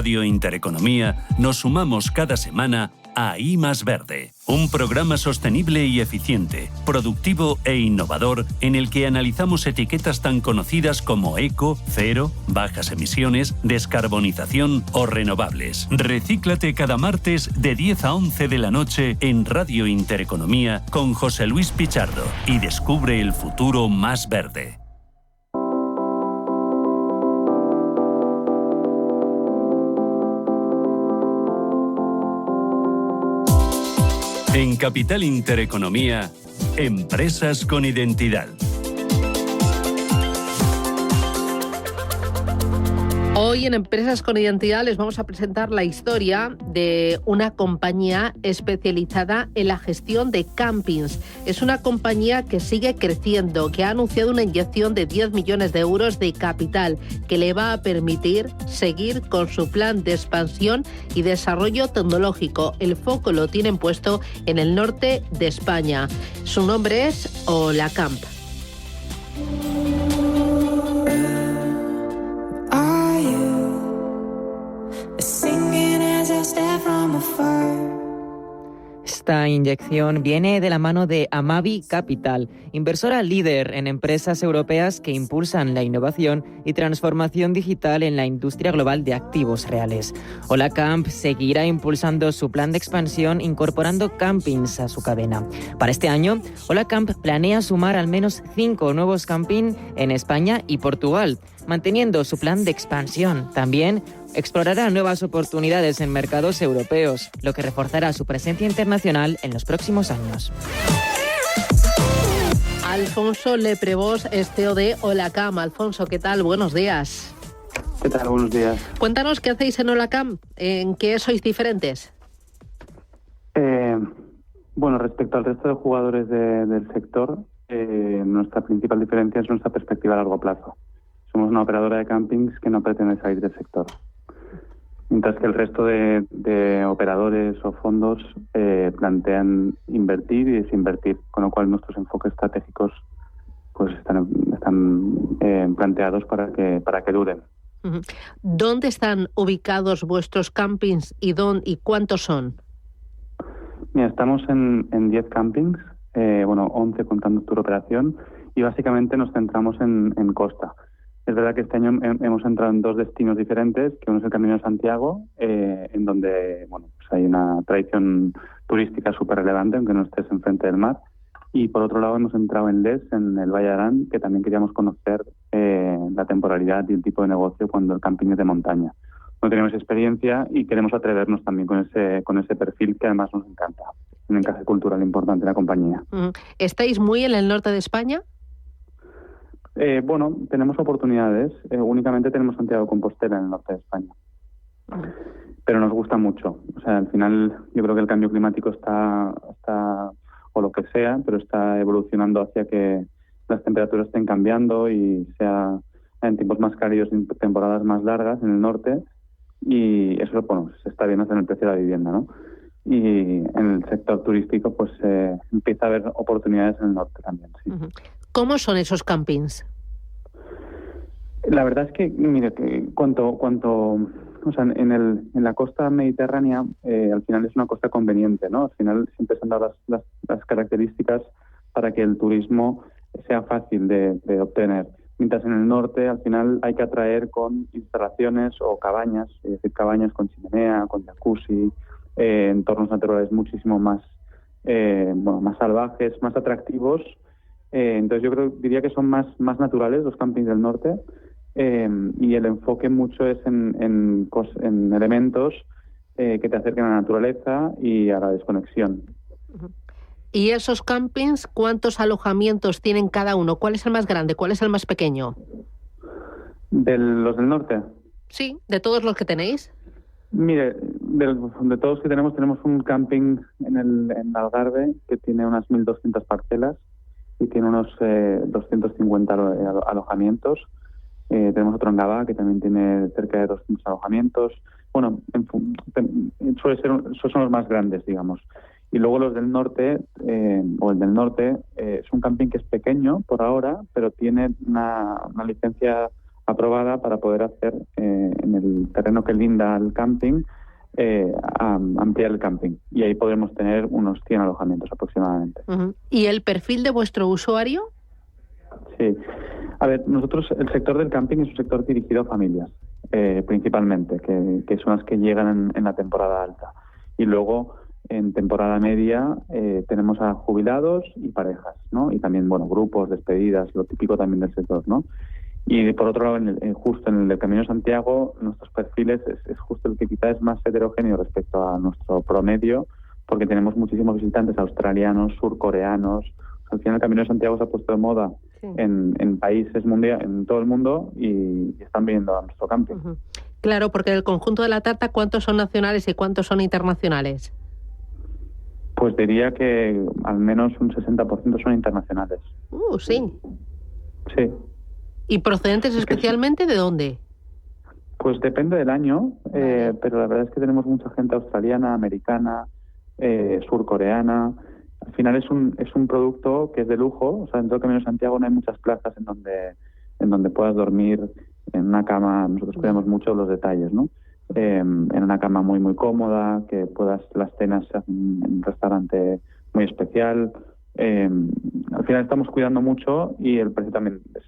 Radio Intereconomía nos sumamos cada semana a I Más Verde, un programa sostenible y eficiente, productivo e innovador en el que analizamos etiquetas tan conocidas como eco, cero, bajas emisiones, descarbonización o renovables. Recíclate cada martes de 10 a 11 de la noche en Radio Intereconomía con José Luis Pichardo y descubre el futuro más verde. En Capital Intereconomía, Empresas con Identidad. Hoy en Empresas con Identidad les vamos a presentar la historia de una compañía especializada en la gestión de campings. Es una compañía que sigue creciendo, que ha anunciado una inyección de 10 millones de euros de capital que le va a permitir seguir con su plan de expansión y desarrollo tecnológico. El foco lo tienen puesto en el norte de España. Su nombre es Holacamp. Esta inyección viene de la mano de Amavi Capital, inversora líder en empresas europeas que impulsan la innovación y transformación digital en la industria global de activos reales. Holacamp seguirá impulsando su plan de expansión incorporando campings a su cadena. Para este año, Holacamp planea sumar al menos 5 nuevos campings en España y Portugal, manteniendo su plan de expansión. También explorará nuevas oportunidades en mercados europeos, lo que reforzará su presencia internacional en los próximos años. Alfonso Leprevós, CEO de Holacamp. Alfonso, ¿qué tal? Buenos días. ¿Qué tal? Buenos días. Cuéntanos qué hacéis en Holacamp, ¿en qué sois diferentes? Bueno, respecto al resto de jugadores del sector, nuestra principal diferencia es nuestra perspectiva a largo plazo. Somos una operadora de campings que no pretende salir del sector. Mientras que el resto de operadores o fondos plantean invertir y desinvertir, con lo cual nuestros enfoques estratégicos pues están planteados para que duren. ¿Dónde están ubicados vuestros campings y cuántos son? Mira, estamos en 10 campings, 11 contando tour operación, y básicamente nos centramos en costa. Es verdad que este año hemos entrado en 2 destinos diferentes, que uno es el Camino de Santiago, en donde pues hay una tradición turística súper relevante, aunque no estés enfrente del mar. Y por otro lado hemos entrado en Les, en el Valle de Arán, que también queríamos conocer la temporalidad y el tipo de negocio cuando el camping es de montaña. No tenemos experiencia y queremos atrevernos también con ese perfil que además nos encanta. Un encaje cultural importante en la compañía. ¿Estáis muy en el norte de España? Tenemos oportunidades. Únicamente tenemos Santiago de Compostela en el norte de España. Pero nos gusta mucho. O sea, al final yo creo que el cambio climático está o lo que sea, pero está evolucionando hacia que las temperaturas estén cambiando y sea en tiempos más cálidos, en temporadas más largas en el norte. Y eso, se está viendo en el precio de la vivienda, ¿no? Y en el sector turístico, pues empieza a haber oportunidades en el norte también, sí. ¿Cómo son esos campings? La verdad es que, mire, en la costa mediterránea, al final es una costa conveniente, ¿no? Al final siempre se han dado las características para que el turismo sea fácil de obtener. Mientras en el norte, al final, hay que atraer con instalaciones o cabañas, es decir, cabañas con chimenea, con jacuzzi, entornos naturales muchísimo más salvajes, más atractivos. Entonces yo diría que son más naturales los campings del norte, y el enfoque mucho es en elementos que te acerquen a la naturaleza y a la desconexión. ¿Y esos campings cuántos alojamientos tienen cada uno? ¿Cuál es el más grande? ¿Cuál es el más pequeño? ¿Los del norte? Sí, de todos los que tenéis. Mire, de todos que tenemos un camping en Algarve que tiene unas 1.200 parcelas y tiene unos 250 alojamientos. Tenemos otro en Gavà que también tiene cerca de 200 alojamientos. Bueno, esos son los más grandes, digamos. Y luego los del norte, es un camping que es pequeño por ahora, pero tiene una licencia aprobada para poder hacer en el terreno que linda al camping, ampliar el camping. Y ahí podremos tener unos 100 alojamientos aproximadamente. Uh-huh. ¿Y el perfil de vuestro usuario? Sí. A ver, nosotros, el sector del camping es un sector dirigido a familias, principalmente, que son las que llegan en la temporada alta. Y luego, en temporada media, tenemos a jubilados y parejas, ¿no? Y también, bueno, grupos, despedidas, lo típico también del sector, ¿no? Y por otro lado, justo en el del Camino de Santiago, nuestros perfiles es justo el que quizá es más heterogéneo respecto a nuestro promedio, porque tenemos muchísimos visitantes australianos, surcoreanos. Al final el Camino de Santiago se ha puesto de moda en países mundiales, en todo el mundo, y están viniendo a nuestro camping. Uh-huh. Claro, porque del conjunto de la tarta, ¿cuántos son nacionales y cuántos son internacionales? Pues diría que al menos un 60% son internacionales. Sí. Sí. ¿Y procedentes especialmente de dónde? Pues depende del año, pero la verdad es que tenemos mucha gente australiana, americana, surcoreana. Al final es un producto que es de lujo. O sea, dentro del Camino de Santiago no hay muchas plazas en donde puedas dormir en una cama. Nosotros cuidamos mucho los detalles, ¿no? En una cama muy muy cómoda, que las cenas se hacen en un restaurante muy especial. Al final estamos cuidando mucho y el precio también es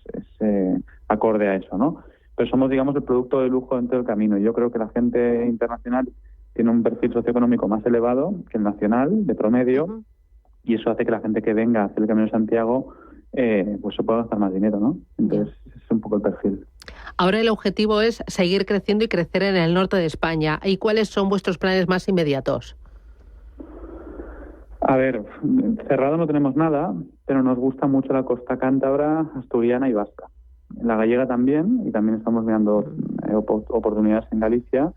acorde a eso, ¿no? Pero somos, digamos, el producto de lujo dentro del camino. Yo creo que la gente internacional tiene un perfil socioeconómico más elevado que el nacional, de promedio, uh-huh. Y eso hace que la gente que venga a hacer el Camino de Santiago pues se pueda gastar más dinero, ¿no? Entonces, ese es un poco el perfil. Ahora el objetivo es seguir creciendo y crecer en el norte de España. ¿Y cuáles son vuestros planes más inmediatos? A ver, cerrado no tenemos nada, pero nos gusta mucho la costa cántabra, asturiana y vasca. La gallega también, y también estamos mirando oportunidades en Galicia,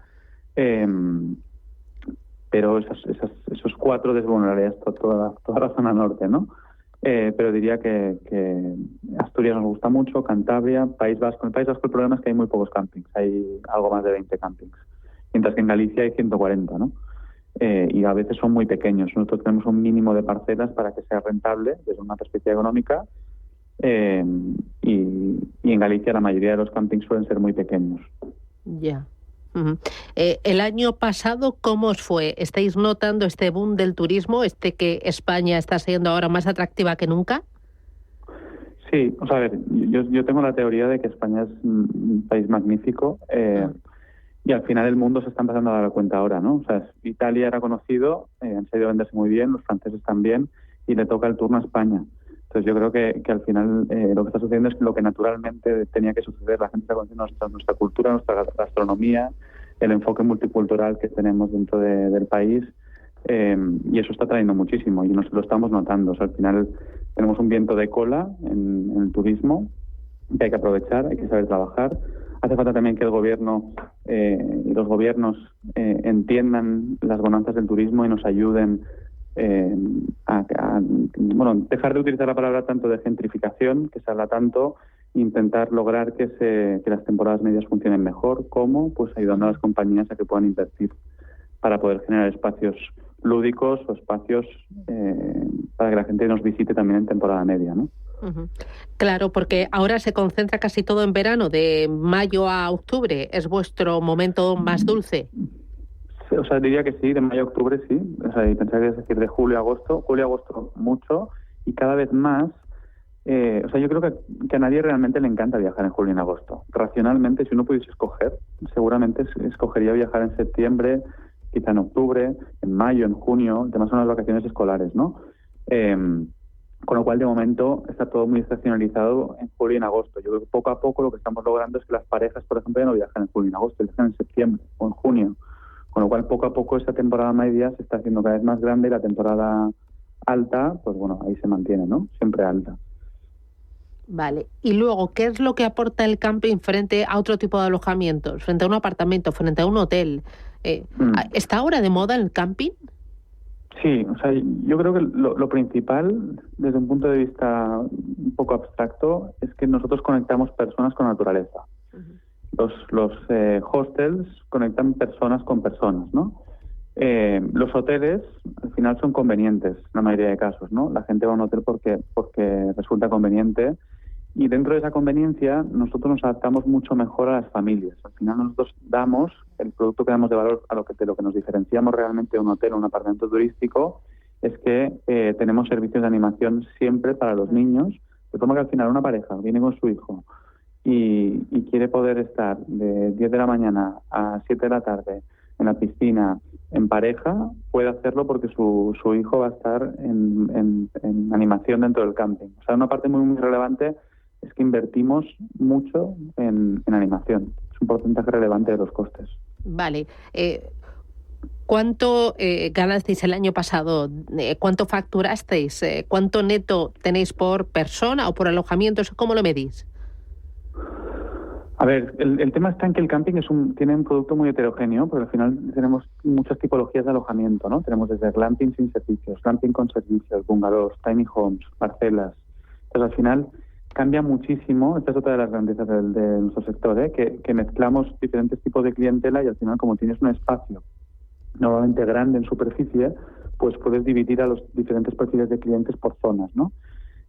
pero esos 4 desvolarías toda la zona norte, ¿no? Pero diría que Asturias nos gusta mucho, Cantabria, País Vasco. En el País Vasco el problema es que hay muy pocos campings, hay algo más de 20 campings, mientras que en Galicia hay 140, ¿no? Y a veces son muy pequeños. Nosotros tenemos un mínimo de parcelas para que sea rentable desde una perspectiva económica, y en Galicia la mayoría de los campings suelen ser muy pequeños. Ya. Uh-huh. El año pasado, ¿cómo os fue? ¿Estáis notando este boom del turismo, que España está siendo ahora más atractiva que nunca? Sí, o sea, a ver, yo tengo la teoría de que España es un país magnífico, y al final el mundo se está empezando a dar cuenta ahora, ¿no? O sea, Italia era conocido, han sabido venderse muy bien, los franceses también, y le toca el turno a España. Entonces yo creo que al final lo que está sucediendo es lo que naturalmente tenía que suceder. La gente está conociendo nuestra cultura, nuestra gastronomía, el enfoque multicultural que tenemos dentro del país, y eso está trayendo muchísimo y nos lo estamos notando. O sea, al final tenemos un viento de cola en el turismo que hay que aprovechar, hay que saber trabajar. Hace falta también que el gobierno y los gobiernos entiendan las bonanzas del turismo y nos ayuden a dejar de utilizar la palabra tanto de gentrificación, que se habla tanto, e intentar lograr que las temporadas medias funcionen mejor. ¿Cómo? Pues ayudando a las compañías a que puedan invertir para poder generar espacios lúdicos o espacios para que la gente nos visite también en temporada media, ¿no? Uh-huh. Claro, porque ahora se concentra casi todo en verano, de mayo a octubre. ¿Es vuestro momento más dulce? O sea, diría que sí, de mayo a octubre sí. O sea, y pensaba que es decir de julio a agosto mucho, y cada vez más. O sea, yo creo que a nadie realmente le encanta viajar en julio y en agosto. Racionalmente, si uno pudiese escoger, seguramente escogería viajar en septiembre, quizá en octubre, en mayo, en junio. Además son las vacaciones escolares, ¿no? Con lo cual, de momento, está todo muy estacionalizado en julio y en agosto. Yo creo que poco a poco lo que estamos logrando es que las parejas, por ejemplo, ya no viajan en julio y en agosto, viajan en septiembre o en junio. Con lo cual, poco a poco, esa temporada media se está haciendo cada vez más grande y la temporada alta, pues bueno, ahí se mantiene, ¿no? Siempre alta. Vale. Y luego, ¿qué es lo que aporta el camping frente a otro tipo de alojamientos? Frente a un apartamento, frente a un hotel. ¿Está ahora de moda el camping? Sí, o sea, yo creo que lo principal, desde un punto de vista un poco abstracto, es que nosotros conectamos personas con naturaleza. Uh-huh. Los hostels conectan personas con personas, ¿no? Los hoteles, al final, son convenientes en la mayoría de casos, ¿no? La gente va a un hotel porque resulta conveniente Y dentro de esa conveniencia, nosotros nos adaptamos mucho mejor a las familias. Al final nosotros damos el producto que damos de valor de lo que nos diferenciamos realmente de un hotel o un apartamento turístico, es que tenemos servicios de animación siempre para los niños. Se toma que al final una pareja viene con su hijo y quiere poder estar de 10 de la mañana a 7 de la tarde en la piscina en pareja, puede hacerlo porque su hijo va a estar en animación dentro del camping. O sea, una parte muy, muy relevante es que invertimos mucho en animación. Es un porcentaje relevante de los costes. Vale. ¿Cuánto ganasteis el año pasado? ¿Cuánto facturasteis? ¿Cuánto neto tenéis por persona o por alojamiento? ¿Eso cómo lo medís? A ver, el tema está en que el camping tiene un producto muy heterogéneo, porque al final tenemos muchas tipologías de alojamiento, ¿no? Tenemos desde glamping sin servicios, glamping con servicios, bungalows, tiny homes, parcelas. Entonces, al final cambia muchísimo. Esta es otra de las grandezas de nuestro sector, que mezclamos diferentes tipos de clientela y al final, como tienes un espacio normalmente grande en superficie, pues puedes dividir a los diferentes perfiles de clientes por zonas, ¿no?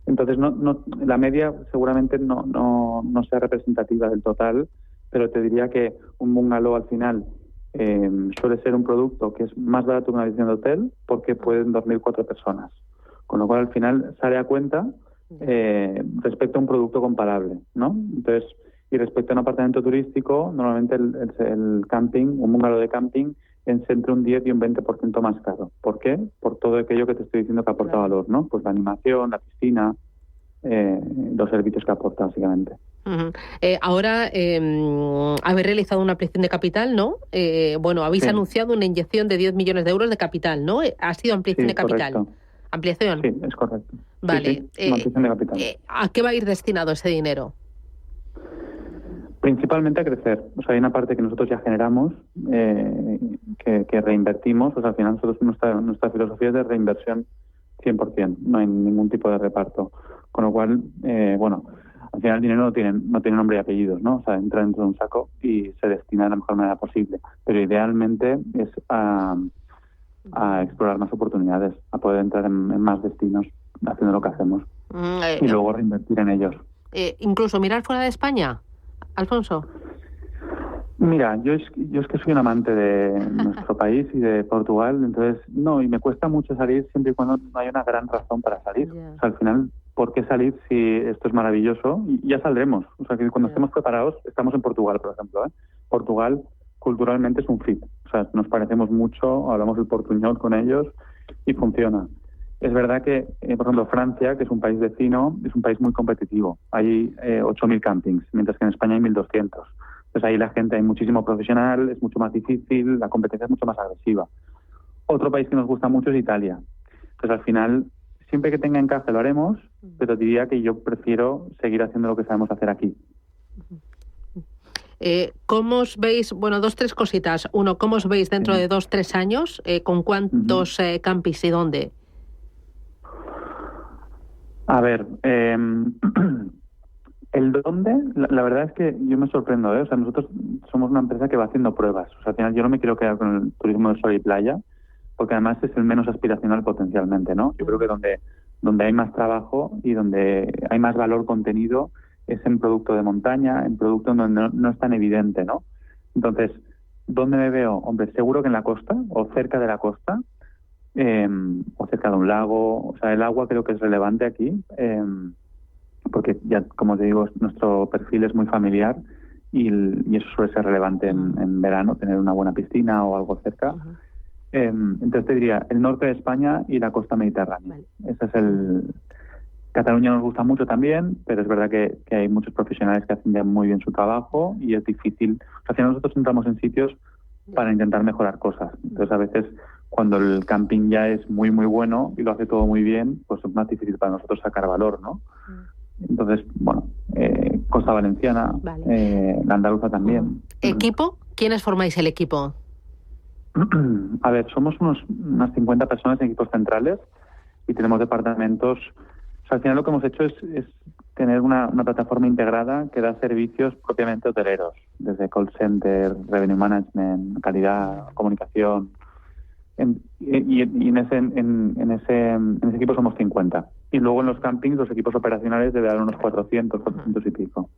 Entonces, la media seguramente no sea representativa del total, pero te diría que un bungalow al final suele ser un producto que es más barato que una habitación de hotel porque pueden dormir 4 personas. Con lo cual, al final, sale a cuenta respecto a un producto comparable, ¿no? Entonces, y respecto a un apartamento turístico, normalmente el camping, un bungalow de camping, es entre un 10 y un 20% más caro. ¿Por qué? Por todo aquello que te estoy diciendo que aporta valor, ¿no? Pues la animación, la piscina, los servicios que aporta, básicamente. Uh-huh. Ahora habéis realizado una ampliación de capital, ¿no? Habéis anunciado una inyección de 10 millones de euros de capital, ¿no? ¿Ha sido ampliación de capital? Correcto. ¿Ampliación? Sí, es correcto. Vale. Sí, ampliación de capital. ¿A qué va a ir destinado ese dinero? Principalmente a crecer. O sea, hay una parte que nosotros ya generamos, que reinvertimos. O sea, al final nosotros nuestra filosofía es de reinversión 100%. No hay ningún tipo de reparto. Con lo cual, al final el dinero no tiene nombre y apellidos, ¿no? O sea, entra dentro de un saco y se destina de la mejor manera posible. Pero idealmente es a explorar más oportunidades, a poder entrar en más destinos haciendo lo que hacemos. Y luego reinvertir en ellos. ¿Incluso mirar fuera de España, Alfonso? Mira, yo es que soy un amante de nuestro país y de Portugal, entonces y me cuesta mucho salir siempre y cuando no hay una gran razón para salir. Yeah. O sea, al final, ¿por qué salir si esto es maravilloso? Y ya saldremos. O sea, que cuando estemos preparados, estamos en Portugal, por ejemplo. Portugal culturalmente es un fit. O sea, nos parecemos mucho, hablamos el portuñol con ellos y funciona. Es verdad que, por ejemplo, Francia, que es un país vecino, es un país muy competitivo. Hay 8.000 campings, mientras que en España hay 1.200. Pues ahí la gente, hay muchísimo profesional, es mucho más difícil, la competencia es mucho más agresiva. Otro país que nos gusta mucho es Italia. Entonces, al final, siempre que tenga encaje lo haremos, pero diría que yo prefiero seguir haciendo lo que sabemos hacer aquí. ¿Cómo os veis? Bueno, 2-3 cositas. Uno, ¿cómo os veis dentro de 2-3 años? ¿Con cuántos campings y dónde? A ver, el dónde, la verdad es que yo me sorprendo, O sea, nosotros somos una empresa que va haciendo pruebas. O sea, al final yo no me quiero quedar con el turismo de sol y playa, porque además es el menos aspiracional potencialmente, ¿no? Yo creo que donde hay más trabajo y donde hay más valor contenido es en producto de montaña, en producto donde no es tan evidente, ¿no? Entonces, ¿dónde me veo? Hombre, seguro que en la costa o cerca de la costa, o cerca de un lago. O sea, el agua creo que es relevante aquí, porque ya, como te digo, nuestro perfil es muy familiar y eso suele ser relevante en verano, tener una buena piscina o algo cerca. Entonces te diría el norte de España y la costa mediterránea. Ese es Cataluña nos gusta mucho también, pero es verdad que hay muchos profesionales que hacen ya muy bien su trabajo y es difícil. O sea, al final nosotros entramos en sitios para intentar mejorar cosas. Entonces, a veces, cuando el camping ya es muy, muy bueno y lo hace todo muy bien, pues es más difícil para nosotros sacar valor, ¿no? Entonces, Costa Valenciana, la andaluza también. ¿Equipo? ¿Quiénes formáis el equipo? A ver, somos unas 50 personas en equipos centrales y tenemos departamentos. O sea, al final lo que hemos hecho es tener una plataforma integrada que da servicios propiamente hoteleros, desde call center, revenue management, calidad, comunicación. Y en ese equipo somos 50. y luego en los campings los equipos operacionales debe dar unos 400 y pico.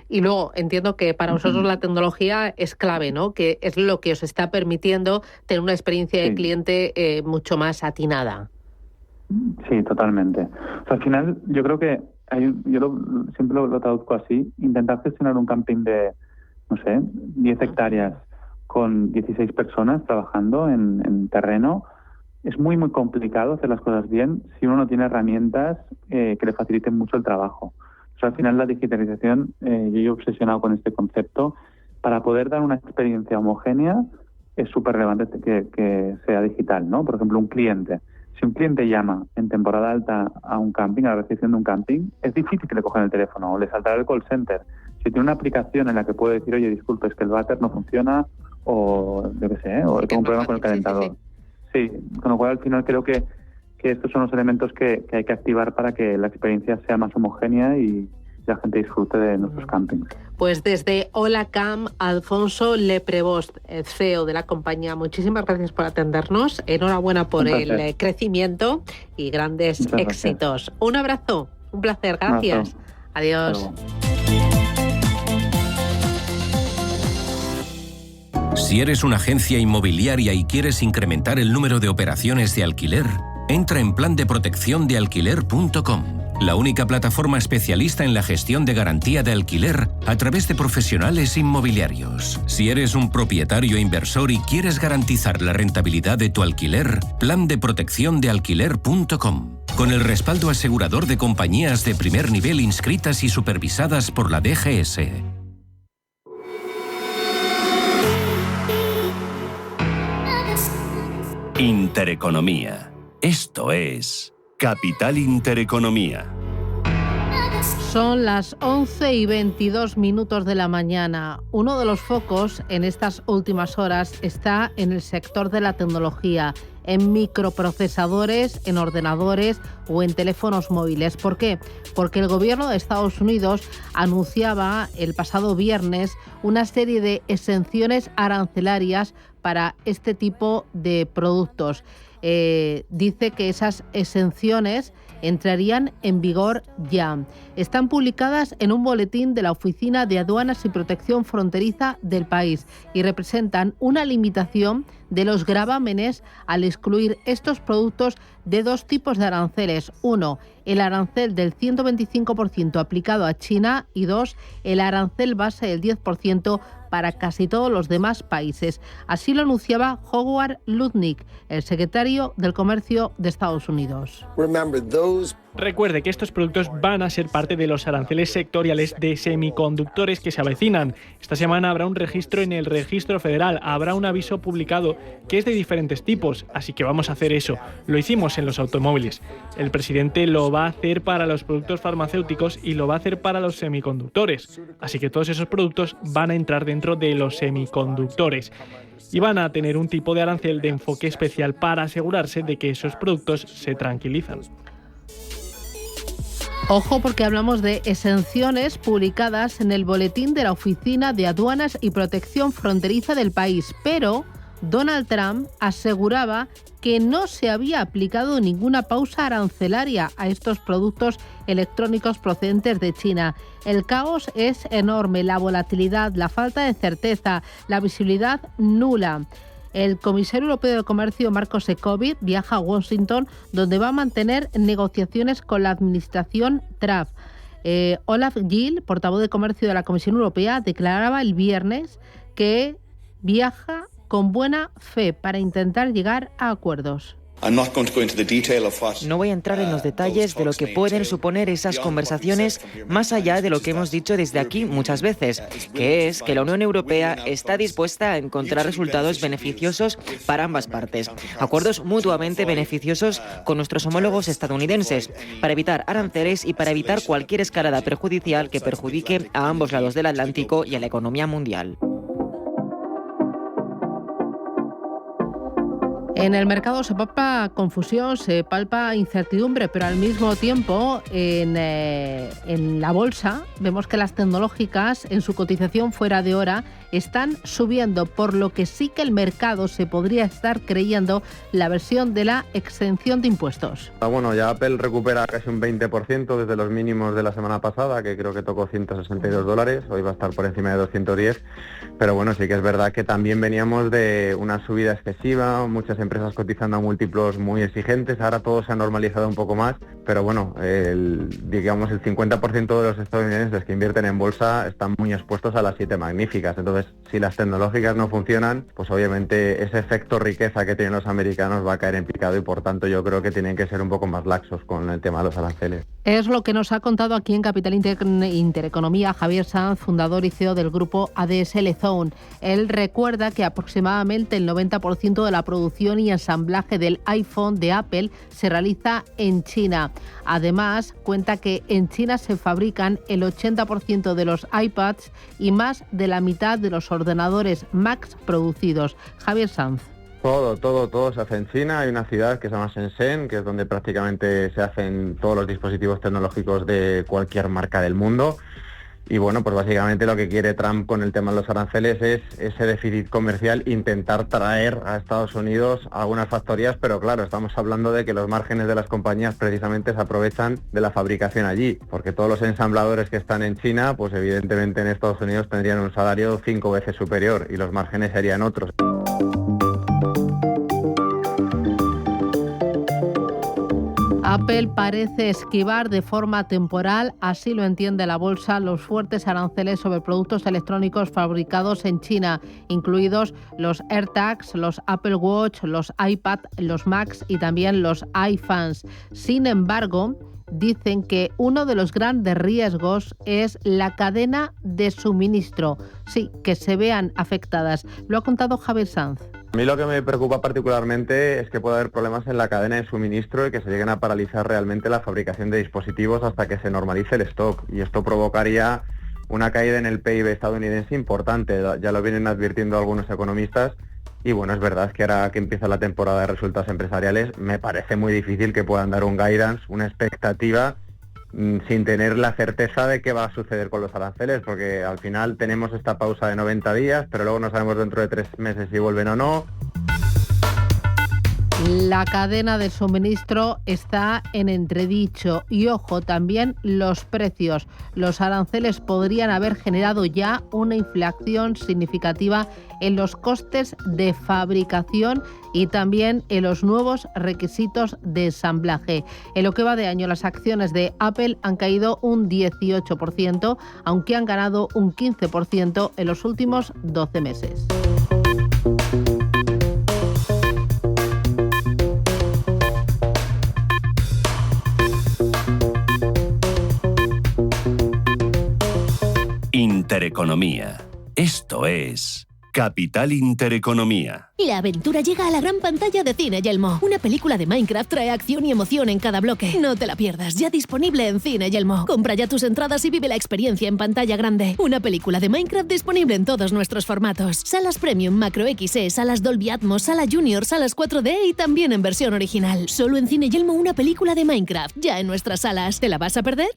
Y luego entiendo que para vosotros la tecnología es clave, ¿no? Que es lo que os está permitiendo tener una experiencia de cliente mucho más atinada. Sí, totalmente. O sea, al final yo creo que siempre lo traduzco así: intentar gestionar un camping de, 10 hectáreas con 16 personas trabajando en terreno, es muy, muy complicado hacer las cosas bien si uno no tiene herramientas que le faciliten mucho el trabajo. O sea, al final la digitalización, yo he obsesionado con este concepto. Para poder dar una experiencia homogénea es súper relevante que sea digital, ¿no? Por ejemplo, un cliente. Si un cliente llama en temporada alta a un camping, a la recepción de un camping, es difícil que le cojan el teléfono o le saltará el call center. Si tiene una aplicación en la que puede decir, oye, disculpe, es que el váter no funciona, o yo qué sé, o tengo un problema con el calentador. Sí, con lo cual al final creo que estos son los elementos que hay que activar para que la experiencia sea más homogénea y la gente disfrute de nuestros campings. Pues desde Holacam, Alfonso Leprevost, CEO de la compañía, muchísimas gracias por atendernos. Enhorabuena por el crecimiento y grandes éxitos. Gracias. Un abrazo, un placer, gracias. Adiós. Si eres una agencia inmobiliaria y quieres incrementar el número de operaciones de alquiler, entra en plandeprotecciondealquiler.com, la única plataforma especialista en la gestión de garantía de alquiler a través de profesionales inmobiliarios. Si eres un propietario inversor y quieres garantizar la rentabilidad de tu alquiler, plandeprotecciondealquiler.com, con el respaldo asegurador de compañías de primer nivel inscritas y supervisadas por la DGS. Intereconomía. Esto es Capital Intereconomía. Son las 11:22 de la mañana. Uno de los focos en estas últimas horas está en el sector de la tecnología, en microprocesadores, en ordenadores o en teléfonos móviles. ¿Por qué? Porque el gobierno de Estados Unidos anunciaba el pasado viernes una serie de exenciones arancelarias para este tipo de productos. Dice que esas exenciones entrarían en vigor ya. Están publicadas en un boletín de la Oficina de Aduanas y Protección Fronteriza del país y representan una limitación de los gravámenes al excluir estos productos de dos tipos de aranceles. Uno, el arancel del 125% aplicado a China y dos, el arancel base del 10% para casi todos los demás países. Así lo anunciaba Howard Lutnick, el secretario del Comercio de Estados Unidos. Recuerde que estos productos van a ser parte de los aranceles sectoriales de semiconductores que se avecinan. Esta semana habrá un registro en el Registro Federal, habrá un aviso publicado que es de diferentes tipos, así que vamos a hacer eso. Lo hicimos en los automóviles. El presidente lo va a hacer para los productos farmacéuticos y lo va a hacer para los semiconductores. Así que todos esos productos van a entrar dentro de los semiconductores y van a tener un tipo de arancel de enfoque especial para asegurarse de que esos productos se tranquilizan. Ojo, porque hablamos de exenciones publicadas en el boletín de la Oficina de Aduanas y Protección Fronteriza del país, pero Donald Trump aseguraba que no se había aplicado ninguna pausa arancelaria a estos productos electrónicos procedentes de China. El caos es enorme, la volatilidad, la falta de certeza, la visibilidad nula. El comisario europeo de comercio, Marco Sefcovic, viaja a Washington, donde va a mantener negociaciones con la administración Trump. Olaf Gill, portavoz de comercio de la Comisión Europea, declaraba el viernes que viaja con buena fe para intentar llegar a acuerdos. No voy a entrar en los detalles de lo que pueden suponer esas conversaciones más allá de lo que hemos dicho desde aquí muchas veces, que es que la Unión Europea está dispuesta a encontrar resultados beneficiosos para ambas partes, acuerdos mutuamente beneficiosos con nuestros homólogos estadounidenses, para evitar aranceles y para evitar cualquier escalada perjudicial que perjudique a ambos lados del Atlántico y a la economía mundial. En el mercado se palpa confusión, se palpa incertidumbre, pero al mismo tiempo en la bolsa vemos que las tecnológicas en su cotización fuera de hora están subiendo, por lo que sí que el mercado se podría estar creyendo la versión de la exención de impuestos. Bueno, ya Apple recupera casi un 20% desde los mínimos de la semana pasada, que creo que tocó $162, hoy va a estar por encima de 210, pero bueno, sí que es verdad que también veníamos de una subida excesiva, muchas empresas cotizando a múltiplos muy exigentes, ahora todo se ha normalizado un poco más, pero bueno, digamos el 50% de los estadounidenses que invierten en bolsa están muy expuestos a las 7 magníficas, entonces si las tecnológicas no funcionan, pues obviamente ese efecto riqueza que tienen los americanos va a caer en picado y por tanto yo creo que tienen que ser un poco más laxos con el tema de los aranceles. Es lo que nos ha contado aquí en Capital Intereconomía Javier Sanz, fundador y CEO del grupo ADSL Zone. Él recuerda que aproximadamente el 90% de la producción y ensamblaje del iPhone de Apple se realiza en China. Además, cuenta que en China se fabrican el 80% de los iPads y más de la mitad de los ordenadores Macs producidos. Javier Sanz. Todo se hace en China. Hay una ciudad que se llama Shenzhen, que es donde prácticamente se hacen todos los dispositivos tecnológicos de cualquier marca del mundo. Y bueno, pues básicamente lo que quiere Trump con el tema de los aranceles es ese déficit comercial, intentar traer a Estados Unidos algunas factorías, pero claro, estamos hablando de que los márgenes de las compañías precisamente se aprovechan de la fabricación allí, porque todos los ensambladores que están en China, pues evidentemente en Estados Unidos tendrían un salario 5 veces superior y los márgenes serían otros. Apple parece esquivar de forma temporal, así lo entiende la bolsa, los fuertes aranceles sobre productos electrónicos fabricados en China, incluidos los AirTags, los Apple Watch, los iPad, los Macs y también los iPhones. Sin embargo, dicen que uno de los grandes riesgos es la cadena de suministro. Sí, que se vean afectadas. Lo ha contado Javier Sanz. A mí lo que me preocupa particularmente es que pueda haber problemas en la cadena de suministro y que se lleguen a paralizar realmente la fabricación de dispositivos hasta que se normalice el stock. Y esto provocaría una caída en el PIB estadounidense importante. Ya lo vienen advirtiendo algunos economistas. Y bueno, es verdad que ahora que empieza la temporada de resultados empresariales, me parece muy difícil que puedan dar un guidance, una expectativa, sin tener la certeza de qué va a suceder con los aranceles, porque al final tenemos esta pausa de 90 días, pero luego no sabemos dentro de 3 meses si vuelven o no. La cadena de suministro está en entredicho y, ojo, también los precios. Los aranceles podrían haber generado ya una inflación significativa en los costes de fabricación y también en los nuevos requisitos de ensamblaje. En lo que va de año, las acciones de Apple han caído un 18%, aunque han ganado un 15% en los últimos 12 meses. Intereconomía. Esto es Capital Intereconomía. La aventura llega a la gran pantalla de Cine Yelmo. Una película de Minecraft trae acción y emoción en cada bloque. No te la pierdas, ya disponible en Cine Yelmo. Compra ya tus entradas y vive la experiencia en pantalla grande. Una película de Minecraft disponible en todos nuestros formatos. Salas Premium, Macro XE, salas Dolby Atmos, sala Junior, salas 4D y también en versión original. Solo en Cine Yelmo una película de Minecraft, ya en nuestras salas. ¿Te la vas a perder?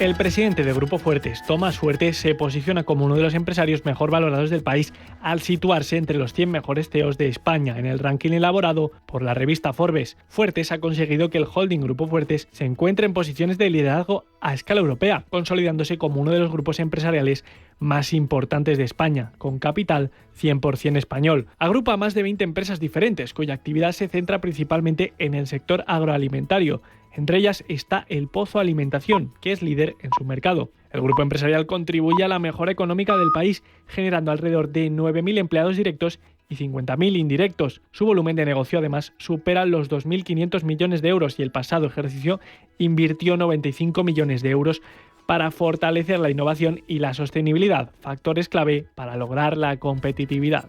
El presidente de Grupo Fuertes, Tomás Fuertes, se posiciona como uno de los empresarios mejor valorados del país al situarse entre los 100 mejores CEOs de España en el ranking elaborado por la revista Forbes. Fuertes ha conseguido que el holding Grupo Fuertes se encuentre en posiciones de liderazgo a escala europea, consolidándose como uno de los grupos empresariales más importantes de España, con capital 100% español. Agrupa más de 20 empresas diferentes, cuya actividad se centra principalmente en el sector agroalimentario. Entre ellas está el Pozo Alimentación, que es líder en su mercado. El grupo empresarial contribuye a la mejora económica del país, generando alrededor de 9.000 empleados directos y 50.000 indirectos. Su volumen de negocio además supera los 2.500 millones de euros y el pasado ejercicio invirtió 95 millones de euros para fortalecer la innovación y la sostenibilidad, factores clave para lograr la competitividad.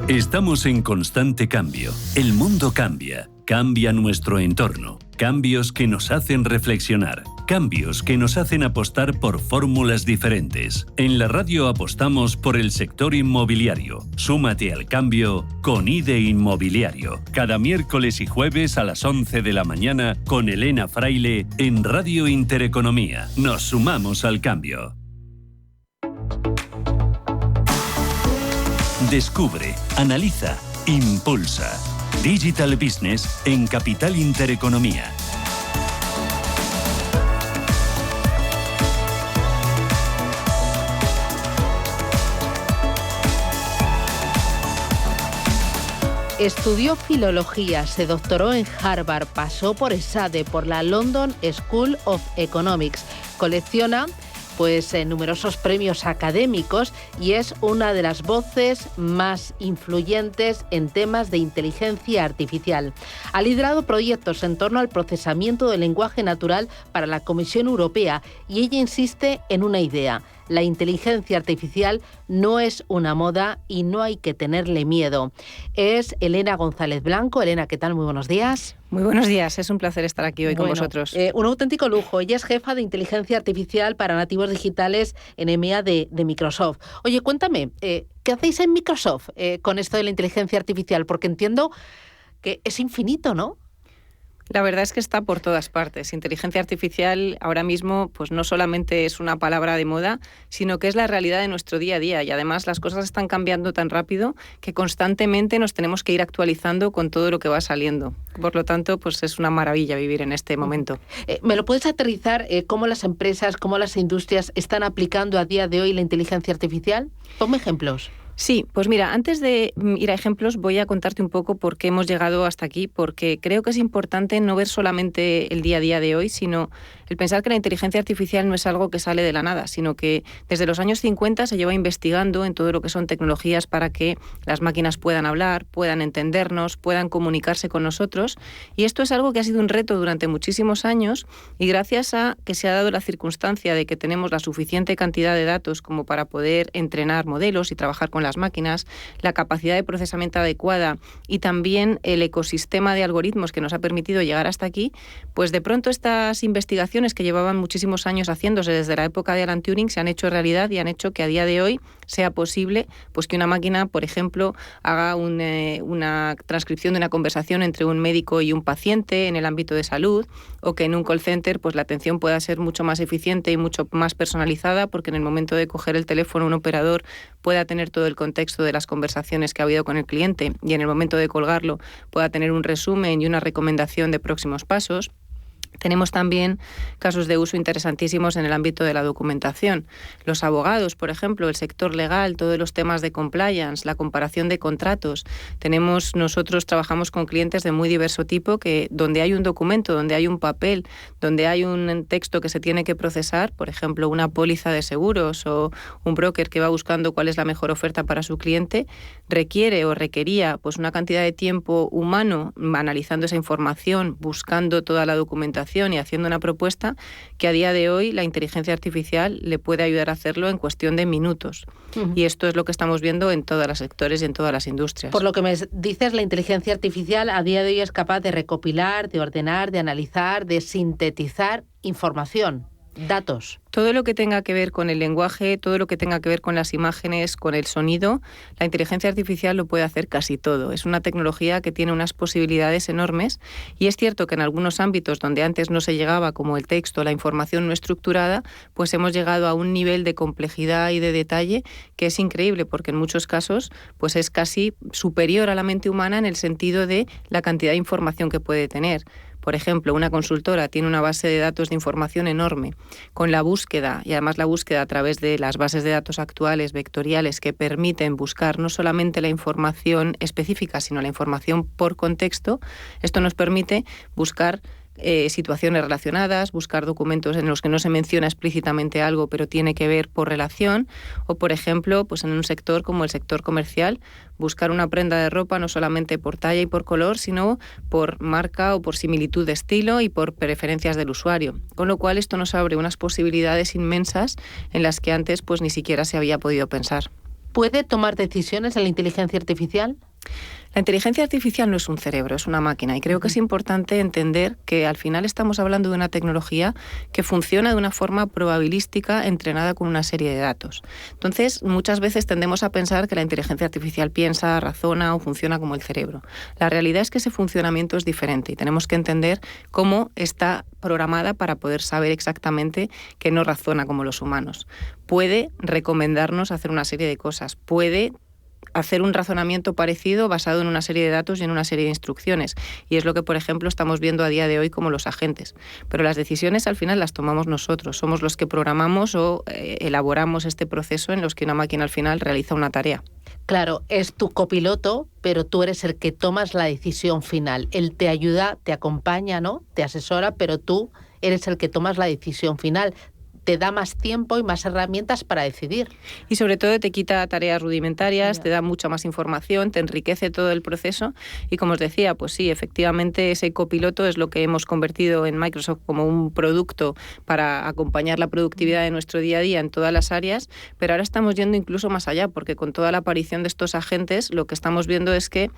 Estamos en constante cambio. El mundo cambia, cambia nuestro entorno. Cambios que nos hacen reflexionar. Cambios que nos hacen apostar por fórmulas diferentes. En la radio apostamos por el sector inmobiliario. Súmate al cambio con IDE Inmobiliario. Cada miércoles y jueves a las 11 de la mañana con Elena Fraile en Radio Intereconomía. Nos sumamos al cambio. Descubre, analiza, impulsa. Digital Business en Capital Intereconomía. Estudió filología, se doctoró en Harvard, pasó por ESADE, por la London School of Economics. Colecciona numerosos premios académicos y es una de las voces más influyentes en temas de inteligencia artificial. Ha liderado proyectos en torno al procesamiento del lenguaje natural para la Comisión Europea y ella insiste en una idea. La inteligencia artificial no es una moda y no hay que tenerle miedo. Es Elena González Blanco. Elena, ¿qué tal? Muy buenos días. Muy buenos días, es un placer estar aquí hoy con vosotros. Un auténtico lujo. Ella es jefa de inteligencia artificial para nativos digitales en EMEA de Microsoft. Oye, cuéntame, ¿qué hacéis en Microsoft con esto de la inteligencia artificial? Porque entiendo que es infinito, ¿no? La verdad es que está por todas partes. Inteligencia artificial ahora mismo pues no solamente es una palabra de moda, sino que es la realidad de nuestro día a día y además las cosas están cambiando tan rápido que constantemente nos tenemos que ir actualizando con todo lo que va saliendo. Por lo tanto, pues es una maravilla vivir en este momento. ¿Me lo puedes aterrizar cómo las empresas, cómo las industrias están aplicando a día de hoy la inteligencia artificial? Ponme ejemplos. Sí, pues mira, antes de ir a ejemplos voy a contarte un poco por qué hemos llegado hasta aquí, porque creo que es importante no ver solamente el día a día de hoy, sino el pensar que la inteligencia artificial no es algo que sale de la nada, sino que desde los años 50 se lleva investigando en todo lo que son tecnologías para que las máquinas puedan hablar, puedan entendernos, puedan comunicarse con nosotros, y esto es algo que ha sido un reto durante muchísimos años y gracias a que se ha dado la circunstancia de que tenemos la suficiente cantidad de datos como para poder entrenar modelos y trabajar con las máquinas, la capacidad de procesamiento adecuada y también el ecosistema de algoritmos que nos ha permitido llegar hasta aquí, pues de pronto estas investigaciones que llevaban muchísimos años haciéndose desde la época de Alan Turing se han hecho realidad y han hecho que a día de hoy sea posible pues que una máquina, por ejemplo, haga una transcripción de una conversación entre un médico y un paciente en el ámbito de salud, o que en un call center pues la atención pueda ser mucho más eficiente y mucho más personalizada, porque en el momento de coger el teléfono un operador pueda tener todo el contexto de las conversaciones que ha habido con el cliente y en el momento de colgarlo pueda tener un resumen y una recomendación de próximos pasos. Tenemos también casos de uso interesantísimos en el ámbito de la documentación. Los abogados, por ejemplo, el sector legal, todos los temas de compliance, la comparación de contratos. Nosotros trabajamos con clientes de muy diverso tipo que donde hay un documento, donde hay un papel, donde hay un texto que se tiene que procesar, por ejemplo, una póliza de seguros o un broker que va buscando cuál es la mejor oferta para su cliente, requiere o requería pues una cantidad de tiempo humano analizando esa información, buscando toda la documentación y haciendo una propuesta que a día de hoy la inteligencia artificial le puede ayudar a hacerlo en cuestión de minutos. Uh-huh. Y esto es lo que estamos viendo en todos los sectores y en todas las industrias. Por lo que me dices, la inteligencia artificial a día de hoy es capaz de recopilar, de ordenar, de analizar, de sintetizar información, datos. Todo lo que tenga que ver con el lenguaje, todo lo que tenga que ver con las imágenes, con el sonido, la inteligencia artificial lo puede hacer casi todo. Es una tecnología que tiene unas posibilidades enormes y es cierto que en algunos ámbitos donde antes no se llegaba, como el texto, la información no estructurada, pues hemos llegado a un nivel de complejidad y de detalle que es increíble porque en muchos casos pues es casi superior a la mente humana en el sentido de la cantidad de información que puede tener. Por ejemplo, una consultora tiene una base de datos de información enorme, con la búsqueda, y además la búsqueda a través de las bases de datos actuales, vectoriales, que permiten buscar no solamente la información específica, sino la información por contexto. Esto nos permite buscar situaciones relacionadas, buscar documentos en los que no se menciona explícitamente algo, pero tiene que ver por relación, o por ejemplo, pues en un sector como el sector comercial, buscar una prenda de ropa no solamente por talla y por color, sino por marca o por similitud de estilo y por preferencias del usuario. Con lo cual esto nos abre unas posibilidades inmensas en las que antes pues ni siquiera se había podido pensar. ¿Puede tomar decisiones en la inteligencia artificial? La inteligencia artificial no es un cerebro, es una máquina, y creo que es importante entender que al final estamos hablando de una tecnología que funciona de una forma probabilística entrenada con una serie de datos. Entonces, muchas veces tendemos a pensar que la inteligencia artificial piensa, razona o funciona como el cerebro. La realidad es que ese funcionamiento es diferente y tenemos que entender cómo está programada para poder saber exactamente que no razona como los humanos. Puede recomendarnos hacer una serie de cosas, puede hacer un razonamiento parecido basado en una serie de datos y en una serie de instrucciones. Y es lo que, por ejemplo, estamos viendo a día de hoy como los agentes. Pero las decisiones al final las tomamos nosotros. Somos los que programamos o elaboramos este proceso en los que una máquina al final realiza una tarea. Claro, es tu copiloto, pero tú eres el que tomas la decisión final. Él te ayuda, te acompaña, ¿no? Te asesora, pero tú eres el que tomas la decisión final. Te da más tiempo y más herramientas para decidir. Y sobre todo te quita tareas rudimentarias, te da mucha más información, te enriquece todo el proceso y como os decía, pues sí, efectivamente ese copiloto es lo que hemos convertido en Microsoft como un producto para acompañar la productividad de nuestro día a día en todas las áreas, pero ahora estamos yendo incluso más allá porque con toda la aparición de estos agentes lo que estamos viendo es que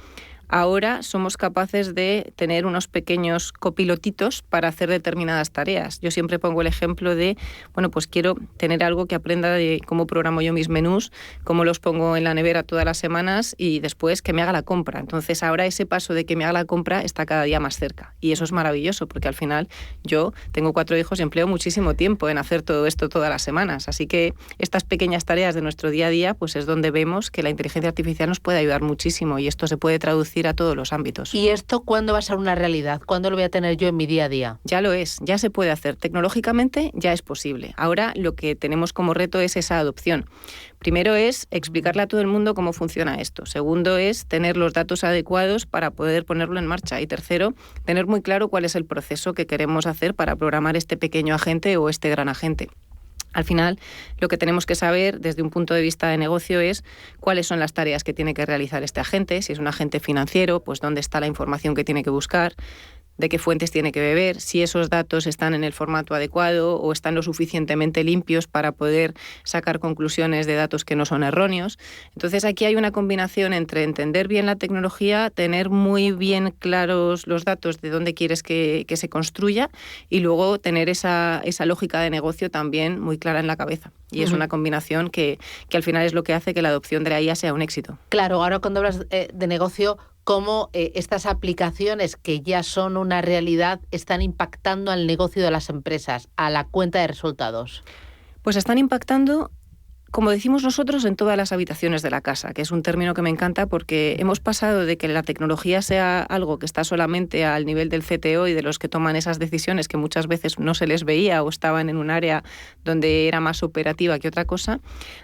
ahora somos capaces de tener unos pequeños copilotitos para hacer determinadas tareas. Yo siempre pongo el ejemplo de, bueno, pues quiero tener algo que aprenda de cómo programo yo mis menús, cómo los pongo en la nevera todas las semanas y después que me haga la compra. Entonces ahora ese paso de que me haga la compra está cada día más cerca. Y eso es maravilloso porque al final yo tengo 4 hijos y empleo muchísimo tiempo en hacer todo esto todas las semanas. Así que estas pequeñas tareas de nuestro día a día pues es donde vemos que la inteligencia artificial nos puede ayudar muchísimo y esto se puede traducir a todos los ámbitos. ¿Y esto cuándo va a ser una realidad? ¿Cuándo lo voy a tener yo en mi día a día? Ya lo es, ya se puede hacer. Tecnológicamente ya es posible. Ahora lo que tenemos como reto es esa adopción. Primero es explicarle a todo el mundo cómo funciona esto. Segundo es tener los datos adecuados para poder ponerlo en marcha. Y tercero, tener muy claro cuál es el proceso que queremos hacer para programar este pequeño agente o este gran agente. Al final, lo que tenemos que saber desde un punto de vista de negocio es cuáles son las tareas que tiene que realizar este agente. Si es un agente financiero, pues dónde está la información que tiene que buscar, de qué fuentes tiene que beber, si esos datos están en el formato adecuado o están lo suficientemente limpios para poder sacar conclusiones de datos que no son erróneos. Entonces aquí hay una combinación entre entender bien la tecnología, tener muy bien claros los datos de dónde quieres que se construya y luego tener esa lógica de negocio también muy clara en la cabeza. Y es una combinación que al final es lo que hace que la adopción de la IA sea un éxito. Claro, ahora cuando hablas de negocio, cómo estas aplicaciones que ya son una realidad están impactando al negocio de las empresas, a la cuenta de resultados. Pues están impactando, como decimos nosotros, en todas las habitaciones de la casa, que es un término que me encanta porque hemos pasado de que la tecnología sea algo que está solamente al nivel del CTO y de los que toman esas decisiones que muchas veces no se les veía o estaban en un área donde era más operativa que otra cosa,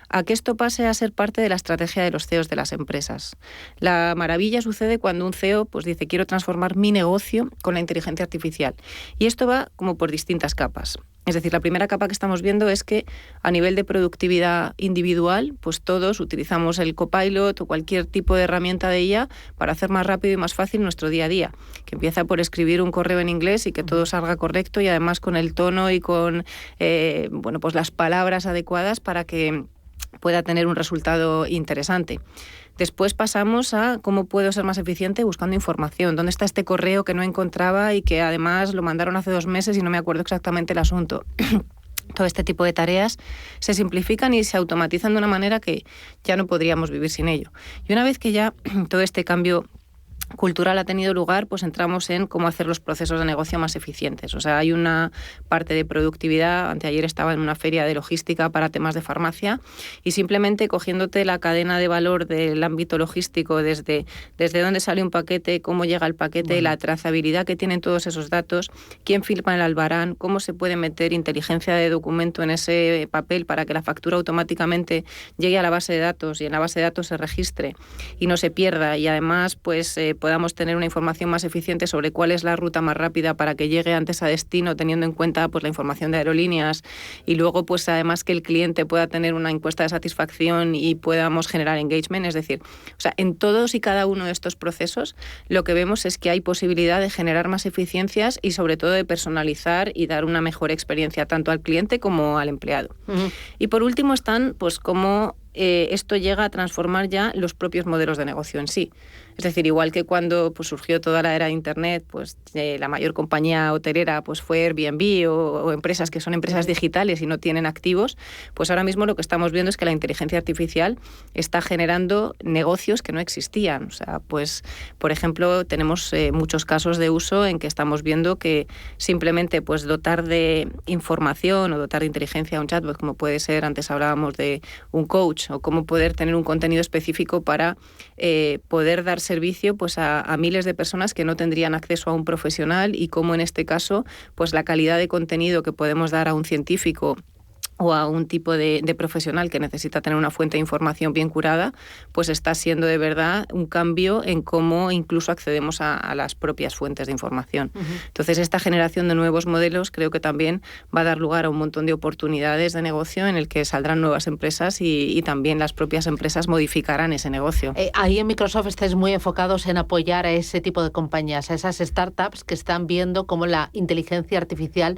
a que esto pase a ser parte de la estrategia de los CEOs de las empresas. La maravilla sucede cuando un CEO pues dice quiero transformar mi negocio con la inteligencia artificial. Y esto va como por distintas capas. Es decir, la primera capa que estamos viendo es que a nivel de productividad individual, pues todos utilizamos el Copilot o cualquier tipo de herramienta de IA para hacer más rápido y más fácil nuestro día a día, que empieza por escribir un correo en inglés y que todo salga correcto y además con el tono y con pues las palabras adecuadas para que pueda tener un resultado interesante. Después pasamos a cómo puedo ser más eficiente buscando información. ¿Dónde está este correo que no encontraba y que además lo mandaron hace 2 meses y no me acuerdo exactamente el asunto? Todo este tipo de tareas se simplifican y se automatizan de una manera que ya no podríamos vivir sin ello. Y una vez que ya todo este cambio cultural ha tenido lugar, pues entramos en cómo hacer los procesos de negocio más eficientes. O sea, hay una parte de productividad. Anteayer estaba en una feria de logística para temas de farmacia y simplemente cogiéndote la cadena de valor del ámbito logístico desde dónde sale un paquete, cómo llega el paquete, la trazabilidad que tienen todos esos datos, quién firma el albarán, cómo se puede meter inteligencia de documento en ese papel para que la factura automáticamente llegue a la base de datos y en la base de datos se registre y no se pierda y además pues podamos tener una información más eficiente sobre cuál es la ruta más rápida para que llegue antes a destino, teniendo en cuenta pues la información de aerolíneas y luego pues además que el cliente pueda tener una encuesta de satisfacción y podamos generar engagement. Es decir, o sea, en todos y cada uno de estos procesos lo que vemos es que hay posibilidad de generar más eficiencias y sobre todo de personalizar y dar una mejor experiencia tanto al cliente como al empleado. Y por último están pues cómo esto llega a transformar ya los propios modelos de negocio en sí. Es decir, igual que cuando pues, surgió toda la era de Internet, pues la mayor compañía hotelera pues, fue Airbnb o empresas que son empresas digitales y no tienen activos, pues ahora mismo lo que estamos viendo es que la inteligencia artificial está generando negocios que no existían. O sea, pues, por ejemplo, tenemos muchos casos de uso en que estamos viendo que simplemente pues, dotar de información o dotar de inteligencia a un chatbot, como puede ser, antes hablábamos de un coach, o cómo poder tener un contenido específico para poder dar servicio pues, a miles de personas que no tendrían acceso a un profesional, y cómo en este caso pues, la calidad de contenido que podemos dar a un científico o a un tipo de profesional que necesita tener una fuente de información bien curada, pues está siendo de verdad un cambio en cómo incluso accedemos a las propias fuentes de información. Entonces, esta generación de nuevos modelos creo que también va a dar lugar a un montón de oportunidades de negocio en el que saldrán nuevas empresas y también las propias empresas modificarán ese negocio. Ahí en Microsoft estáis muy enfocados en apoyar a ese tipo de compañías, a esas startups que están viendo cómo la inteligencia artificial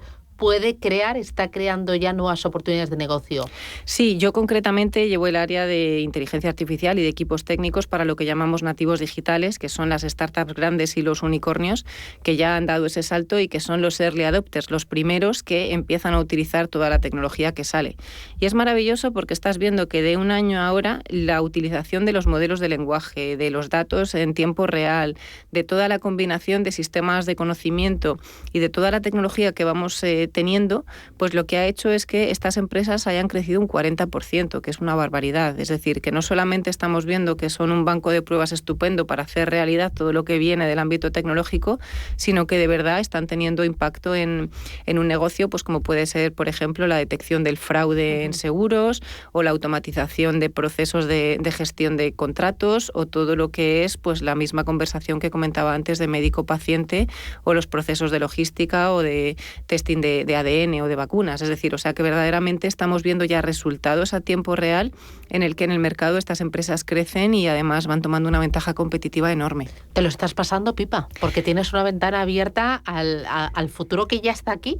está creando ya nuevas oportunidades de negocio. Sí, yo concretamente llevo el área de inteligencia artificial y de equipos técnicos para lo que llamamos nativos digitales, que son las startups grandes y los unicornios que ya han dado ese salto y que son los early adopters, los primeros que empiezan a utilizar toda la tecnología que sale. Y es maravilloso porque estás viendo que de un año a ahora la utilización de los modelos de lenguaje, de los datos en tiempo real, de toda la combinación de sistemas de conocimiento y de toda la tecnología que vamos teniendo, pues lo que ha hecho es que estas empresas hayan crecido un 40%, que es una barbaridad. Es decir, que no solamente estamos viendo que son un banco de pruebas estupendo para hacer realidad todo lo que viene del ámbito tecnológico, sino que de verdad están teniendo impacto en un negocio, pues como puede ser, por ejemplo, la detección del fraude en seguros, o la automatización de procesos de gestión de contratos, o todo lo que es pues la misma conversación que comentaba antes de médico-paciente, o los procesos de logística o de testing de ADN o de vacunas. Es decir, o sea que verdaderamente estamos viendo ya resultados a tiempo real en el que en el mercado estas empresas crecen y además van tomando una ventaja competitiva enorme. Te lo estás pasando pipa, porque tienes una ventana abierta al futuro que ya está aquí.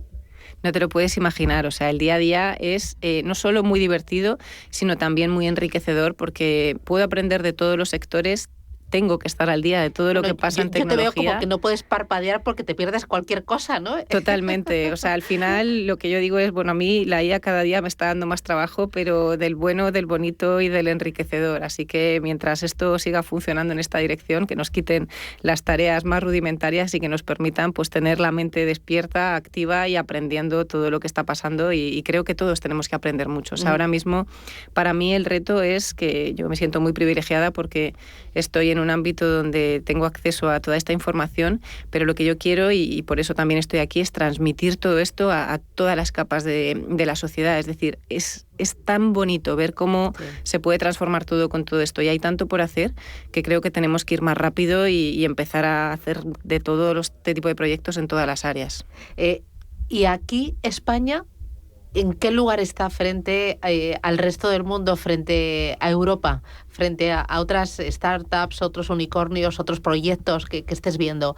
No te lo puedes imaginar, o sea, el día a día es no solo muy divertido, sino también muy enriquecedor, porque puedo aprender de todos los sectores. Tengo que estar al día de todo lo que pasa en tecnología. Yo te veo como que no puedes parpadear porque te pierdes cualquier cosa, ¿no? Totalmente. O sea, al final lo que yo digo es, bueno, a mí la IA cada día me está dando más trabajo, pero del bueno, del bonito y del enriquecedor. Así que mientras esto siga funcionando en esta dirección, que nos quiten las tareas más rudimentarias y que nos permitan pues tener la mente despierta, activa y aprendiendo todo lo que está pasando, y creo que todos tenemos que aprender mucho. O sea, ahora mismo para mí el reto es que yo me siento muy privilegiada porque estoy en un ámbito donde tengo acceso a toda esta información, pero lo que yo quiero, y por eso también estoy aquí, es transmitir todo esto a todas las capas de la sociedad. Es decir, es tan bonito ver cómo se puede transformar todo con todo esto, y hay tanto por hacer que creo que tenemos que ir más rápido y empezar a hacer de todo este tipo de proyectos en todas las áreas. Y aquí, España, ¿en qué lugar está frente al resto del mundo, frente a Europa, frente a otras startups, otros unicornios, otros proyectos que estés viendo?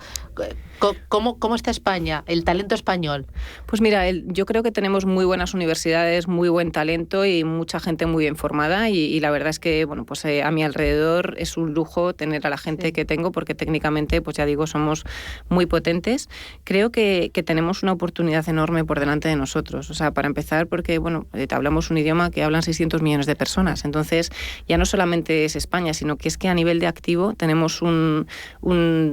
¿Cómo está España, el talento español? Pues mira, yo creo que tenemos muy buenas universidades, muy buen talento y mucha gente muy bien formada, y la verdad es que bueno, pues a mi alrededor es un lujo tener a la gente que tengo, porque técnicamente, pues ya digo, somos muy potentes. Creo que tenemos una oportunidad enorme por delante de nosotros. O sea, para empezar, porque bueno, hablamos un idioma que hablan 600 millones de personas. Entonces, ya no solamente es España, sino que es que a nivel de activo tenemos un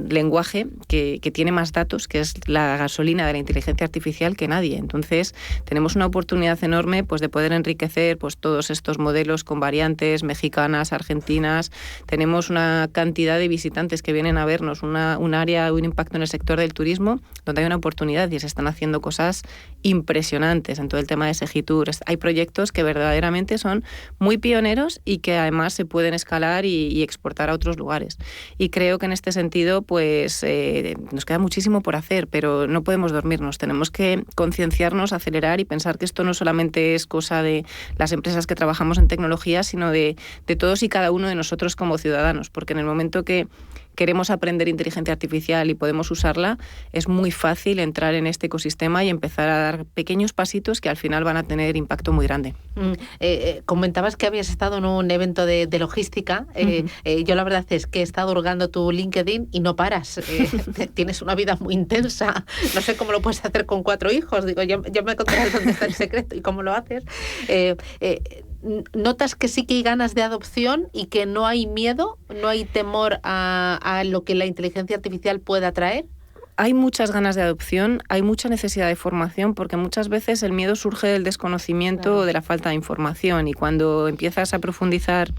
lenguaje que tiene más datos, que es la gasolina de la inteligencia artificial, que nadie. Entonces, tenemos una oportunidad enorme pues de poder enriquecer pues todos estos modelos con variantes mexicanas, argentinas. Tenemos una cantidad de visitantes que vienen a vernos, un área, un impacto en el sector del turismo, donde hay una oportunidad y se están haciendo cosas impresionantes en todo el tema de Segitur. Hay proyectos que verdaderamente son muy pioneros y que además se pueden escalar y exportar a otros lugares. Y creo que en este sentido pues nos queda muchísimo por hacer, pero no podemos dormirnos. Tenemos que concienciarnos, acelerar y pensar que esto no solamente es cosa de las empresas que trabajamos en tecnología, sino de todos y cada uno de nosotros como ciudadanos, porque en el momento que queremos aprender inteligencia artificial y podemos usarla, es muy fácil entrar en este ecosistema y empezar a dar pequeños pasitos que al final van a tener impacto muy grande. Comentabas que habías estado en un evento de logística. Yo la verdad es que he estado hurgando tu LinkedIn y no paras. Tienes una vida muy intensa. No sé cómo lo puedes hacer con 4 hijos. Digo, yo me contarás dónde está el secreto y cómo lo haces. ¿Notas que sí que hay ganas de adopción y que no hay miedo, no hay temor a lo que la inteligencia artificial pueda traer? Hay muchas ganas de adopción, hay mucha necesidad de formación, porque muchas veces el miedo surge del desconocimiento o de la falta de información, y cuando empiezas a profundizar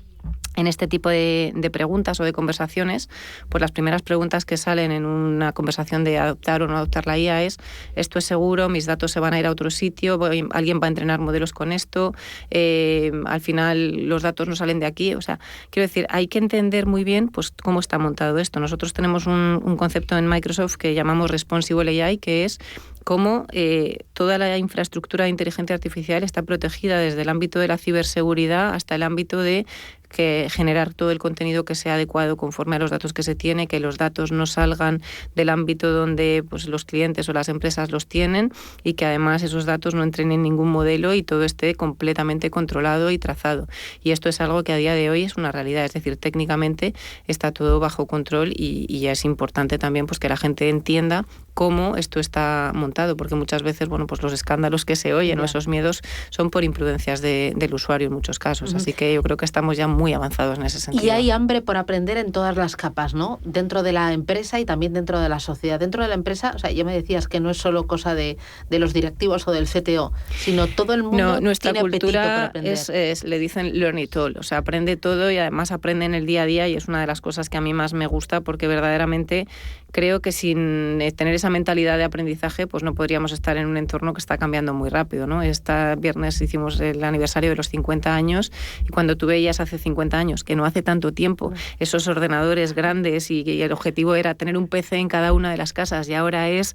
en este tipo de preguntas o de conversaciones, pues las primeras preguntas que salen en una conversación de adoptar o no adoptar la IA es: ¿esto es seguro? ¿Mis datos se van a ir a otro sitio? ¿Alguien va a entrenar modelos con esto? Al final los datos no salen de aquí. O sea, quiero decir, hay que entender muy bien pues cómo está montado esto. Nosotros tenemos un concepto en Microsoft que llamamos Responsible AI, que es cómo toda la infraestructura de inteligencia artificial está protegida desde el ámbito de la ciberseguridad hasta el ámbito de generar todo el contenido que sea adecuado conforme a los datos que se tiene, que los datos no salgan del ámbito donde pues los clientes o las empresas los tienen, y que además esos datos no entren en ningún modelo y todo esté completamente controlado y trazado. Y esto es algo que a día de hoy es una realidad, es decir, técnicamente está todo bajo control, y es importante también pues que la gente entienda cómo esto está montado, porque muchas veces pues los escándalos que se oyen o esos miedos son por imprudencias del usuario en muchos casos. Así que yo creo que estamos ya muy avanzados en ese sentido. Y hay hambre por aprender en todas las capas, ¿no? Dentro de la empresa y también dentro de la sociedad. Dentro de la empresa, o sea, ya me decías que no es solo cosa de los directivos o del CTO, sino todo el mundo nuestra tiene cultura apetito por aprender. le dicen learn it all, o sea, aprende todo, y además aprende en el día a día, y es una de las cosas que a mí más me gusta, porque verdaderamente creo que sin tener esa mentalidad de aprendizaje, pues no podríamos estar en un entorno que está cambiando muy rápido, ¿no? Este viernes hicimos el aniversario de los 50 años, y cuando tú veías hace 50 años, que no hace tanto tiempo, esos ordenadores grandes, y el objetivo era tener un PC en cada una de las casas, y ahora es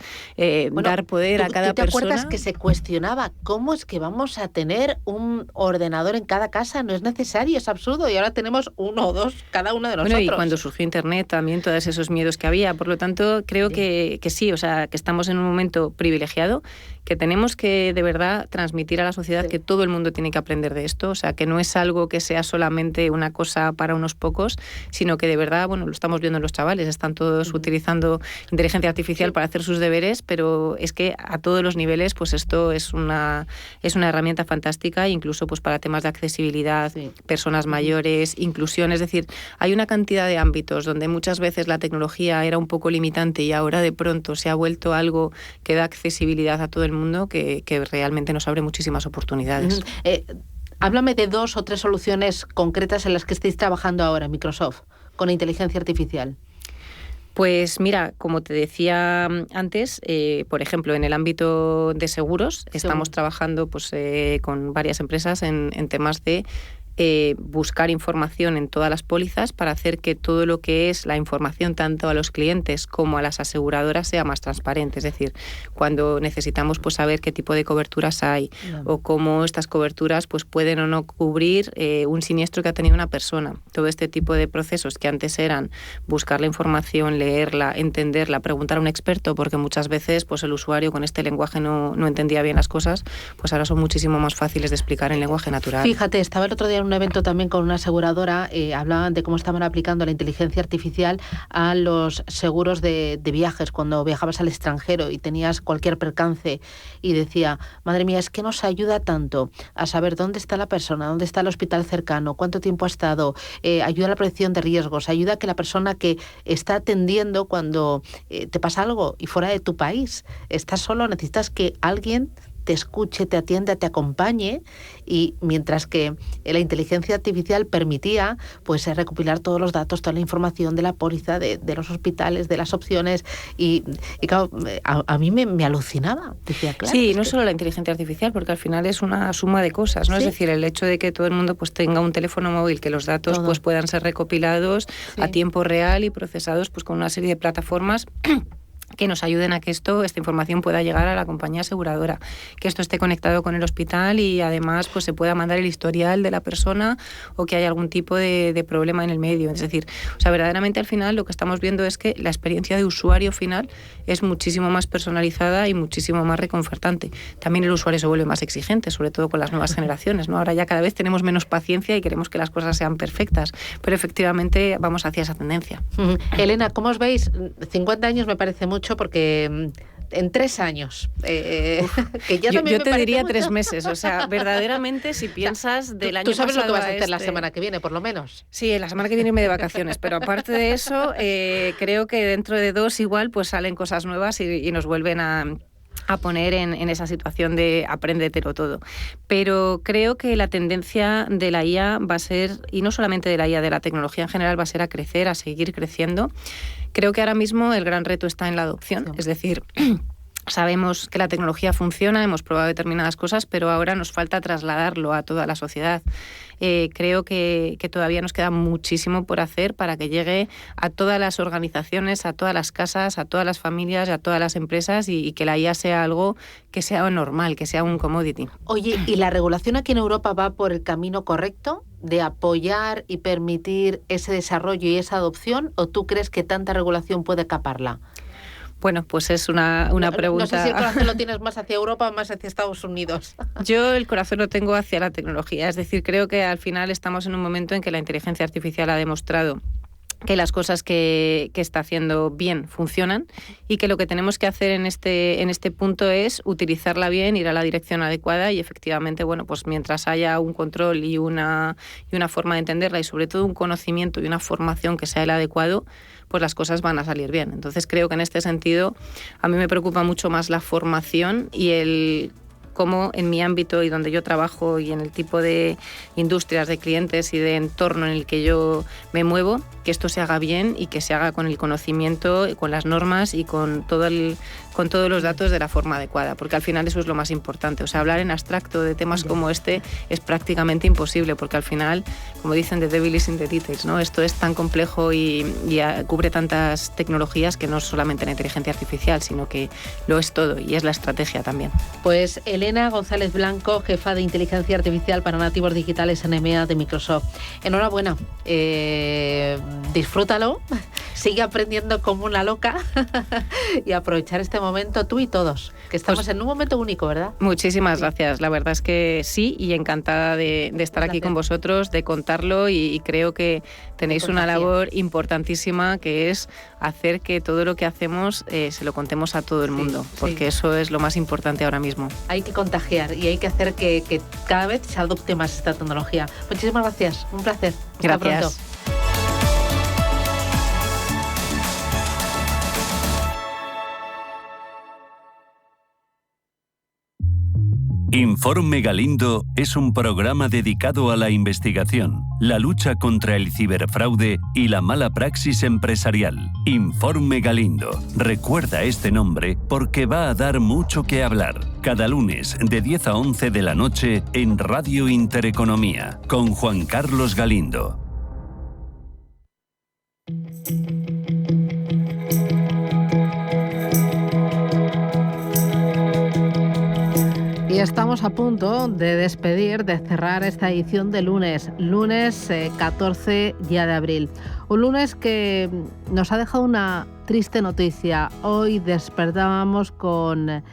dar poder a cada persona. ¿Tú te acuerdas que se cuestionaba cómo es que vamos a tener un ordenador en cada casa? No es necesario, es absurdo, y ahora tenemos 1 o 2 cada uno de nosotros. Bueno, y cuando surgió Internet también todos esos miedos que había. Por lo tanto, creo que sí, o sea, que estamos en un momento privilegiado, que tenemos que de verdad transmitir a la sociedad que todo el mundo tiene que aprender de esto, o sea, que no es algo que sea solamente una cosa para unos pocos, sino que de verdad, lo estamos viendo en los chavales, están todos utilizando inteligencia artificial para hacer sus deberes, pero es que a todos los niveles, pues esto es una herramienta fantástica, incluso pues para temas de accesibilidad, personas mayores, inclusión, es decir, hay una cantidad de ámbitos donde muchas veces la tecnología era un poco limitante y ahora de pronto se ha vuelto algo que da accesibilidad a todo el mundo, que realmente nos abre muchísimas oportunidades. Háblame de 2 o 3 soluciones concretas en las que estéis trabajando ahora en Microsoft con inteligencia artificial. Pues mira, como te decía antes, por ejemplo, en el ámbito de seguros, estamos trabajando pues, con varias empresas en temas de buscar información en todas las pólizas para hacer que todo lo que es la información tanto a los clientes como a las aseguradoras sea más transparente. Es decir, cuando necesitamos pues saber qué tipo de coberturas hay o cómo estas coberturas pues pueden o no cubrir un siniestro que ha tenido una persona. Todo este tipo de procesos que antes eran buscar la información, leerla, entenderla, preguntar a un experto, porque muchas veces pues el usuario con este lenguaje no entendía bien las cosas, pues ahora son muchísimo más fáciles de explicar en lenguaje natural. Fíjate, estaba el otro día en un evento también con una aseguradora, hablaban de cómo estaban aplicando la inteligencia artificial a los seguros de viajes cuando viajabas al extranjero y tenías cualquier percance, y decía, madre mía, es que nos ayuda tanto a saber dónde está la persona, dónde está el hospital cercano, cuánto tiempo ha estado, ayuda a la prevención de riesgos, ayuda a que la persona que está atendiendo cuando te pasa algo y fuera de tu país, estás solo, necesitas que alguien te escuche, te atienda, te acompañe, y mientras que la inteligencia artificial permitía pues recopilar todos los datos, toda la información de la póliza, de los hospitales, de las opciones, y claro, a mí me alucinaba. Decía, claro, sí, no solo la inteligencia artificial, porque al final es una suma de cosas, ¿no? ¿Sí? Es decir, el hecho de que todo el mundo pues tenga un teléfono móvil, que los datos pues puedan ser recopilados a tiempo real y procesados pues con una serie de plataformas que nos ayuden a que esta información pueda llegar a la compañía aseguradora, que esto esté conectado con el hospital y además pues se pueda mandar el historial de la persona o que haya algún tipo de problema en el medio. Es decir, verdaderamente al final lo que estamos viendo es que la experiencia de usuario final es muchísimo más personalizada y muchísimo más reconfortante. También el usuario se vuelve más exigente, sobre todo con las nuevas generaciones, ¿no? Ahora ya cada vez tenemos menos paciencia y queremos que las cosas sean perfectas, pero efectivamente vamos hacia esa tendencia. Elena, ¿cómo os veis? 50 años me parece mucho porque en 3 años, que ya también yo te diría mucho. 3 meses, verdaderamente si piensas del año pasado. Tú sabes lo que vas a hacer la semana que viene, por lo menos. Sí, la semana que viene irme de vacaciones, pero aparte de eso, creo que dentro de 2 igual pues salen cosas nuevas y nos vuelven a poner en esa situación de apréndetelo todo. Pero creo que la tendencia de la IA va a ser, y no solamente de la IA, de la tecnología en general, va a ser a crecer, a seguir creciendo. Creo que ahora mismo el gran reto está en la adopción, es decir, sabemos que la tecnología funciona, hemos probado determinadas cosas, pero ahora nos falta trasladarlo a toda la sociedad. Creo que todavía nos queda muchísimo por hacer para que llegue a todas las organizaciones, a todas las casas, a todas las familias, a todas las empresas y que la IA sea algo que sea normal, que sea un commodity. Oye, ¿y la regulación aquí en Europa va por el camino correcto de apoyar y permitir ese desarrollo y esa adopción, o tú crees que tanta regulación puede caparla? Bueno, pues es una pregunta... No sé si el corazón lo tienes más hacia Europa o más hacia Estados Unidos. Yo el corazón lo tengo hacia la tecnología. Es decir, creo que al final estamos en un momento en que la inteligencia artificial ha demostrado que las cosas que está haciendo bien funcionan y que lo que tenemos que hacer en este punto es utilizarla bien, ir a la dirección adecuada y efectivamente, bueno, pues mientras haya un control y una forma de entenderla y sobre todo un conocimiento y una formación que sea el adecuado, pues las cosas van a salir bien. Entonces creo que en este sentido a mí me preocupa mucho más la formación y el cómo en mi ámbito y donde yo trabajo y en el tipo de industrias, de clientes y de entorno en el que yo me muevo, que esto se haga bien y que se haga con el conocimiento, con las normas y con todos los datos de la forma adecuada, porque al final eso es lo más importante. Hablar en abstracto de temas como este es prácticamente imposible, porque al final, como dicen, the devil is in the details, ¿no? Esto es tan complejo y cubre tantas tecnologías que no es solamente la inteligencia artificial, sino que lo es todo y es la estrategia también. Pues Elena González Blanco, jefa de inteligencia artificial para nativos digitales en EMEA de Microsoft. Enhorabuena. Disfrútalo, sigue aprendiendo como una loca y aprovechar este momento tú y todos, que estamos en un momento único, ¿verdad? Muchísimas gracias, la verdad es que sí, y encantada de estar aquí con vosotros, de contarlo y creo que tenéis una labor importantísima que es hacer que todo lo que hacemos se lo contemos a todo el mundo, porque eso es lo más importante ahora mismo. Hay que contagiar y hay que hacer que cada vez se adopte más esta tecnología. Muchísimas gracias, un placer. Hasta pronto. Informe Galindo es un programa dedicado a la investigación, la lucha contra el ciberfraude y la mala praxis empresarial. Informe Galindo. Recuerda este nombre porque va a dar mucho que hablar. Cada lunes de 10 a 11 de la noche en Radio Intereconomía con Juan Carlos Galindo. Y estamos a punto de despedir, de cerrar esta edición de lunes 14 ya de abril. Un lunes que nos ha dejado una triste noticia. Hoy despertábamos con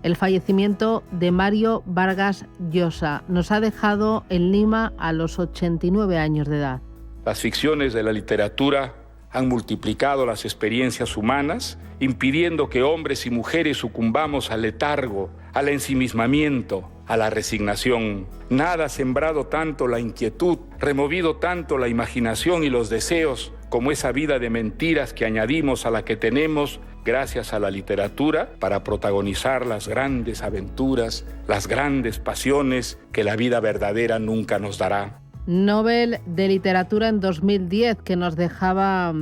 el fallecimiento de Mario Vargas Llosa. Nos ha dejado en Lima a los 89 años de edad. Las ficciones de la literatura han multiplicado las experiencias humanas, impidiendo que hombres y mujeres sucumbamos al letargo, al ensimismamiento, a la resignación. Nada ha sembrado tanto la inquietud, removido tanto la imaginación y los deseos, como esa vida de mentiras que añadimos a la que tenemos gracias a la literatura para protagonizar las grandes aventuras, las grandes pasiones que la vida verdadera nunca nos dará. Nobel de Literatura en 2010, que nos dejaba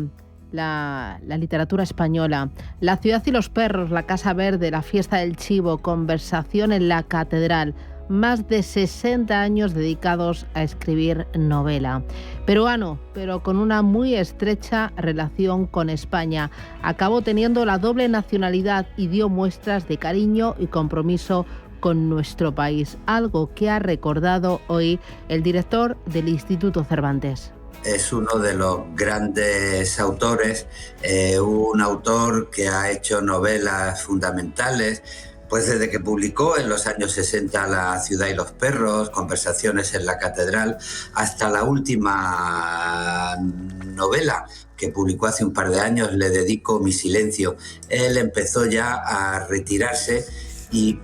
la literatura española. La ciudad y los perros, La Casa Verde, La fiesta del chivo, Conversación en la catedral. más de 60 años dedicados a escribir novela. Peruano, pero con una muy estrecha relación con España. Acabó teniendo la doble nacionalidad y dio muestras de cariño y compromiso con nuestro país, algo que ha recordado hoy el director del Instituto Cervantes. Es uno de los grandes autores, un autor que ha hecho novelas fundamentales, pues desde que publicó en los años 60 La ciudad y los perros, Conversaciones en la catedral, hasta la última novela que publicó hace un par de años, Le dedico mi silencio. Él empezó ya a retirarse y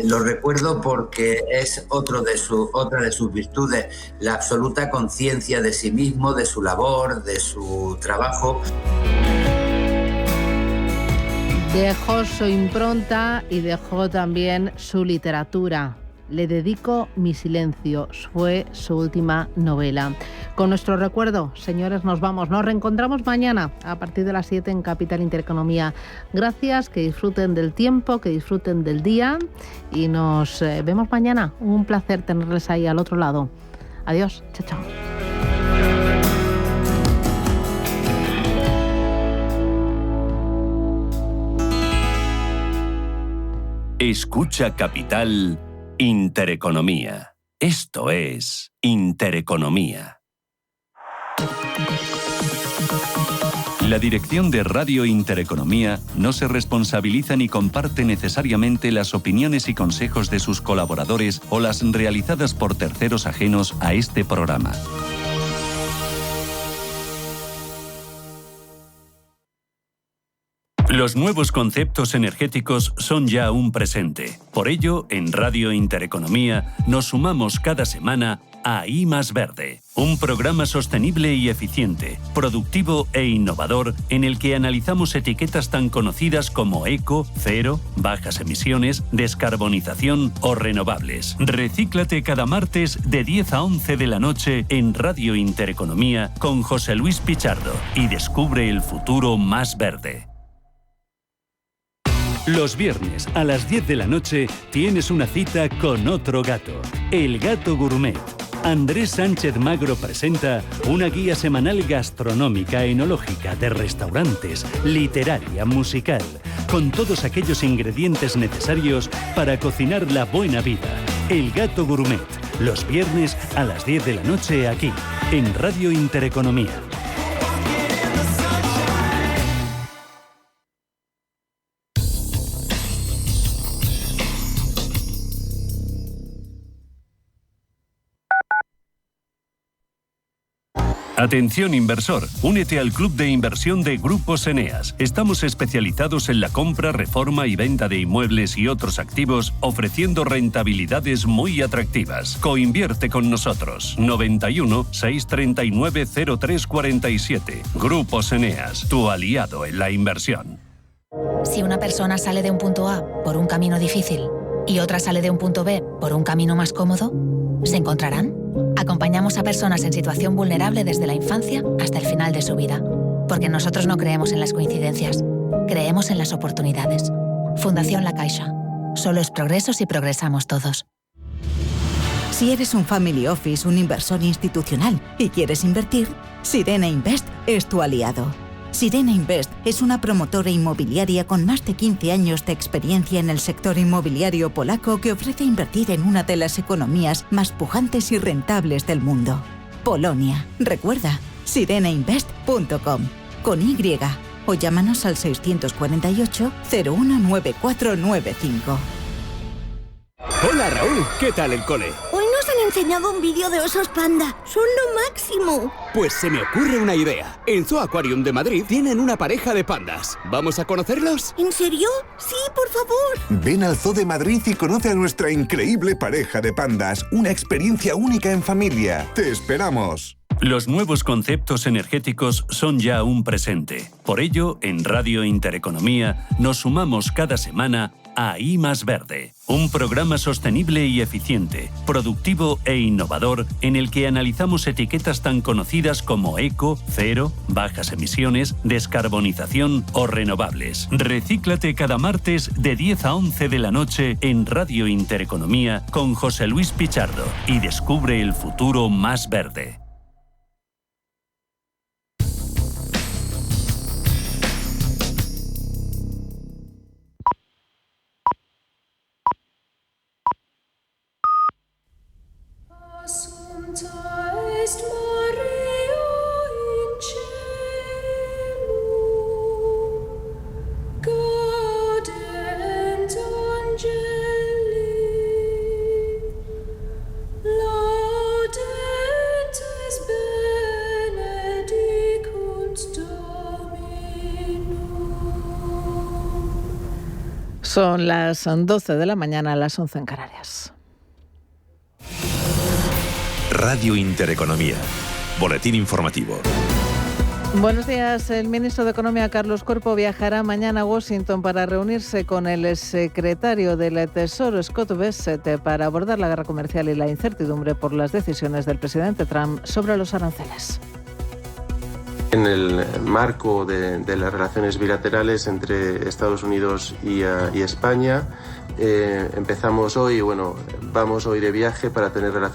lo recuerdo porque es otra de sus virtudes, la absoluta conciencia de sí mismo, de su labor, de su trabajo. Dejó su impronta y dejó también su literatura. Le dedico mi silencio, fue su última novela. Con nuestro recuerdo, señores, nos vamos. Nos reencontramos mañana a partir de las 7 en Capital Intereconomía. Gracias, que disfruten del tiempo, que disfruten del día y nos vemos mañana. Un placer tenerles ahí al otro lado. Adiós, chao, chao. Escucha Capital Intereconomía. Esto es Intereconomía. La dirección de Radio Intereconomía no se responsabiliza ni comparte necesariamente las opiniones y consejos de sus colaboradores o las realizadas por terceros ajenos a este programa. Los nuevos conceptos energéticos son ya un presente. Por ello, en Radio Intereconomía nos sumamos cada semana a I+Verde, un programa sostenible y eficiente, productivo e innovador en el que analizamos etiquetas tan conocidas como eco, cero, bajas emisiones, descarbonización o renovables. Recíclate cada martes de 10 a 11 de la noche en Radio Intereconomía con José Luis Pichardo y descubre el futuro más verde. Los viernes a las 10 de la noche tienes una cita con otro gato, El Gato Gourmet. Andrés Sánchez Magro presenta una guía semanal gastronómica, enológica, de restaurantes, literaria, musical, con todos aquellos ingredientes necesarios para cocinar la buena vida. El Gato Gourmet, los viernes a las 10 de la noche aquí, en Radio Intereconomía. Atención inversor, únete al club de inversión de Grupos Eneas. Estamos especializados en la compra, reforma y venta de inmuebles y otros activos, ofreciendo rentabilidades muy atractivas. Coinvierte con nosotros. 91 639 0347. Grupos Eneas, tu aliado en la inversión. Si una persona sale de un punto A por un camino difícil y otra sale de un punto B por un camino más cómodo, ¿se encontrarán? Acompañamos a personas en situación vulnerable desde la infancia hasta el final de su vida, porque nosotros no creemos en las coincidencias, creemos en las oportunidades. Fundación La Caixa. Solo es progreso si progresamos todos. Si eres un family office, un inversor institucional y quieres invertir, Sirena Invest es tu aliado. Sirena Invest es una promotora inmobiliaria con más de 15 años de experiencia en el sector inmobiliario polaco que ofrece invertir en una de las economías más pujantes y rentables del mundo. Polonia. Recuerda, sirenainvest.com con Y o llámanos al 648 019495. Hola Raúl, ¿qué tal el cole? Hoy nos han enseñado un vídeo de osos panda. ¡Son lo máximo! Pues se me ocurre una idea. En Zoo Aquarium de Madrid tienen una pareja de pandas. ¿Vamos a conocerlos? ¿En serio? Sí, por favor. Ven al Zoo de Madrid y conoce a nuestra increíble pareja de pandas. Una experiencia única en familia. ¡Te esperamos! Los nuevos conceptos energéticos son ya un presente. Por ello, en Radio Intereconomía nos sumamos cada semana a I+Verde, un programa sostenible y eficiente, productivo e innovador en el que analizamos etiquetas tan conocidas como eco, cero, bajas emisiones, descarbonización o renovables. Recíclate cada martes de 10 a 11 de la noche en Radio Intereconomía con José Luis Pichardo y descubre el futuro más verde. Son las 12 de la mañana, las 11 en Canarias. Radio Intereconomía. Boletín informativo. Buenos días. El ministro de Economía, Carlos Cuerpo, viajará mañana a Washington para reunirse con el secretario del Tesoro, Scott Bessent, para abordar la guerra comercial y la incertidumbre por las decisiones del presidente Trump sobre los aranceles. En el marco de las relaciones bilaterales entre Estados Unidos y España, empezamos hoy, vamos hoy de viaje para tener relaciones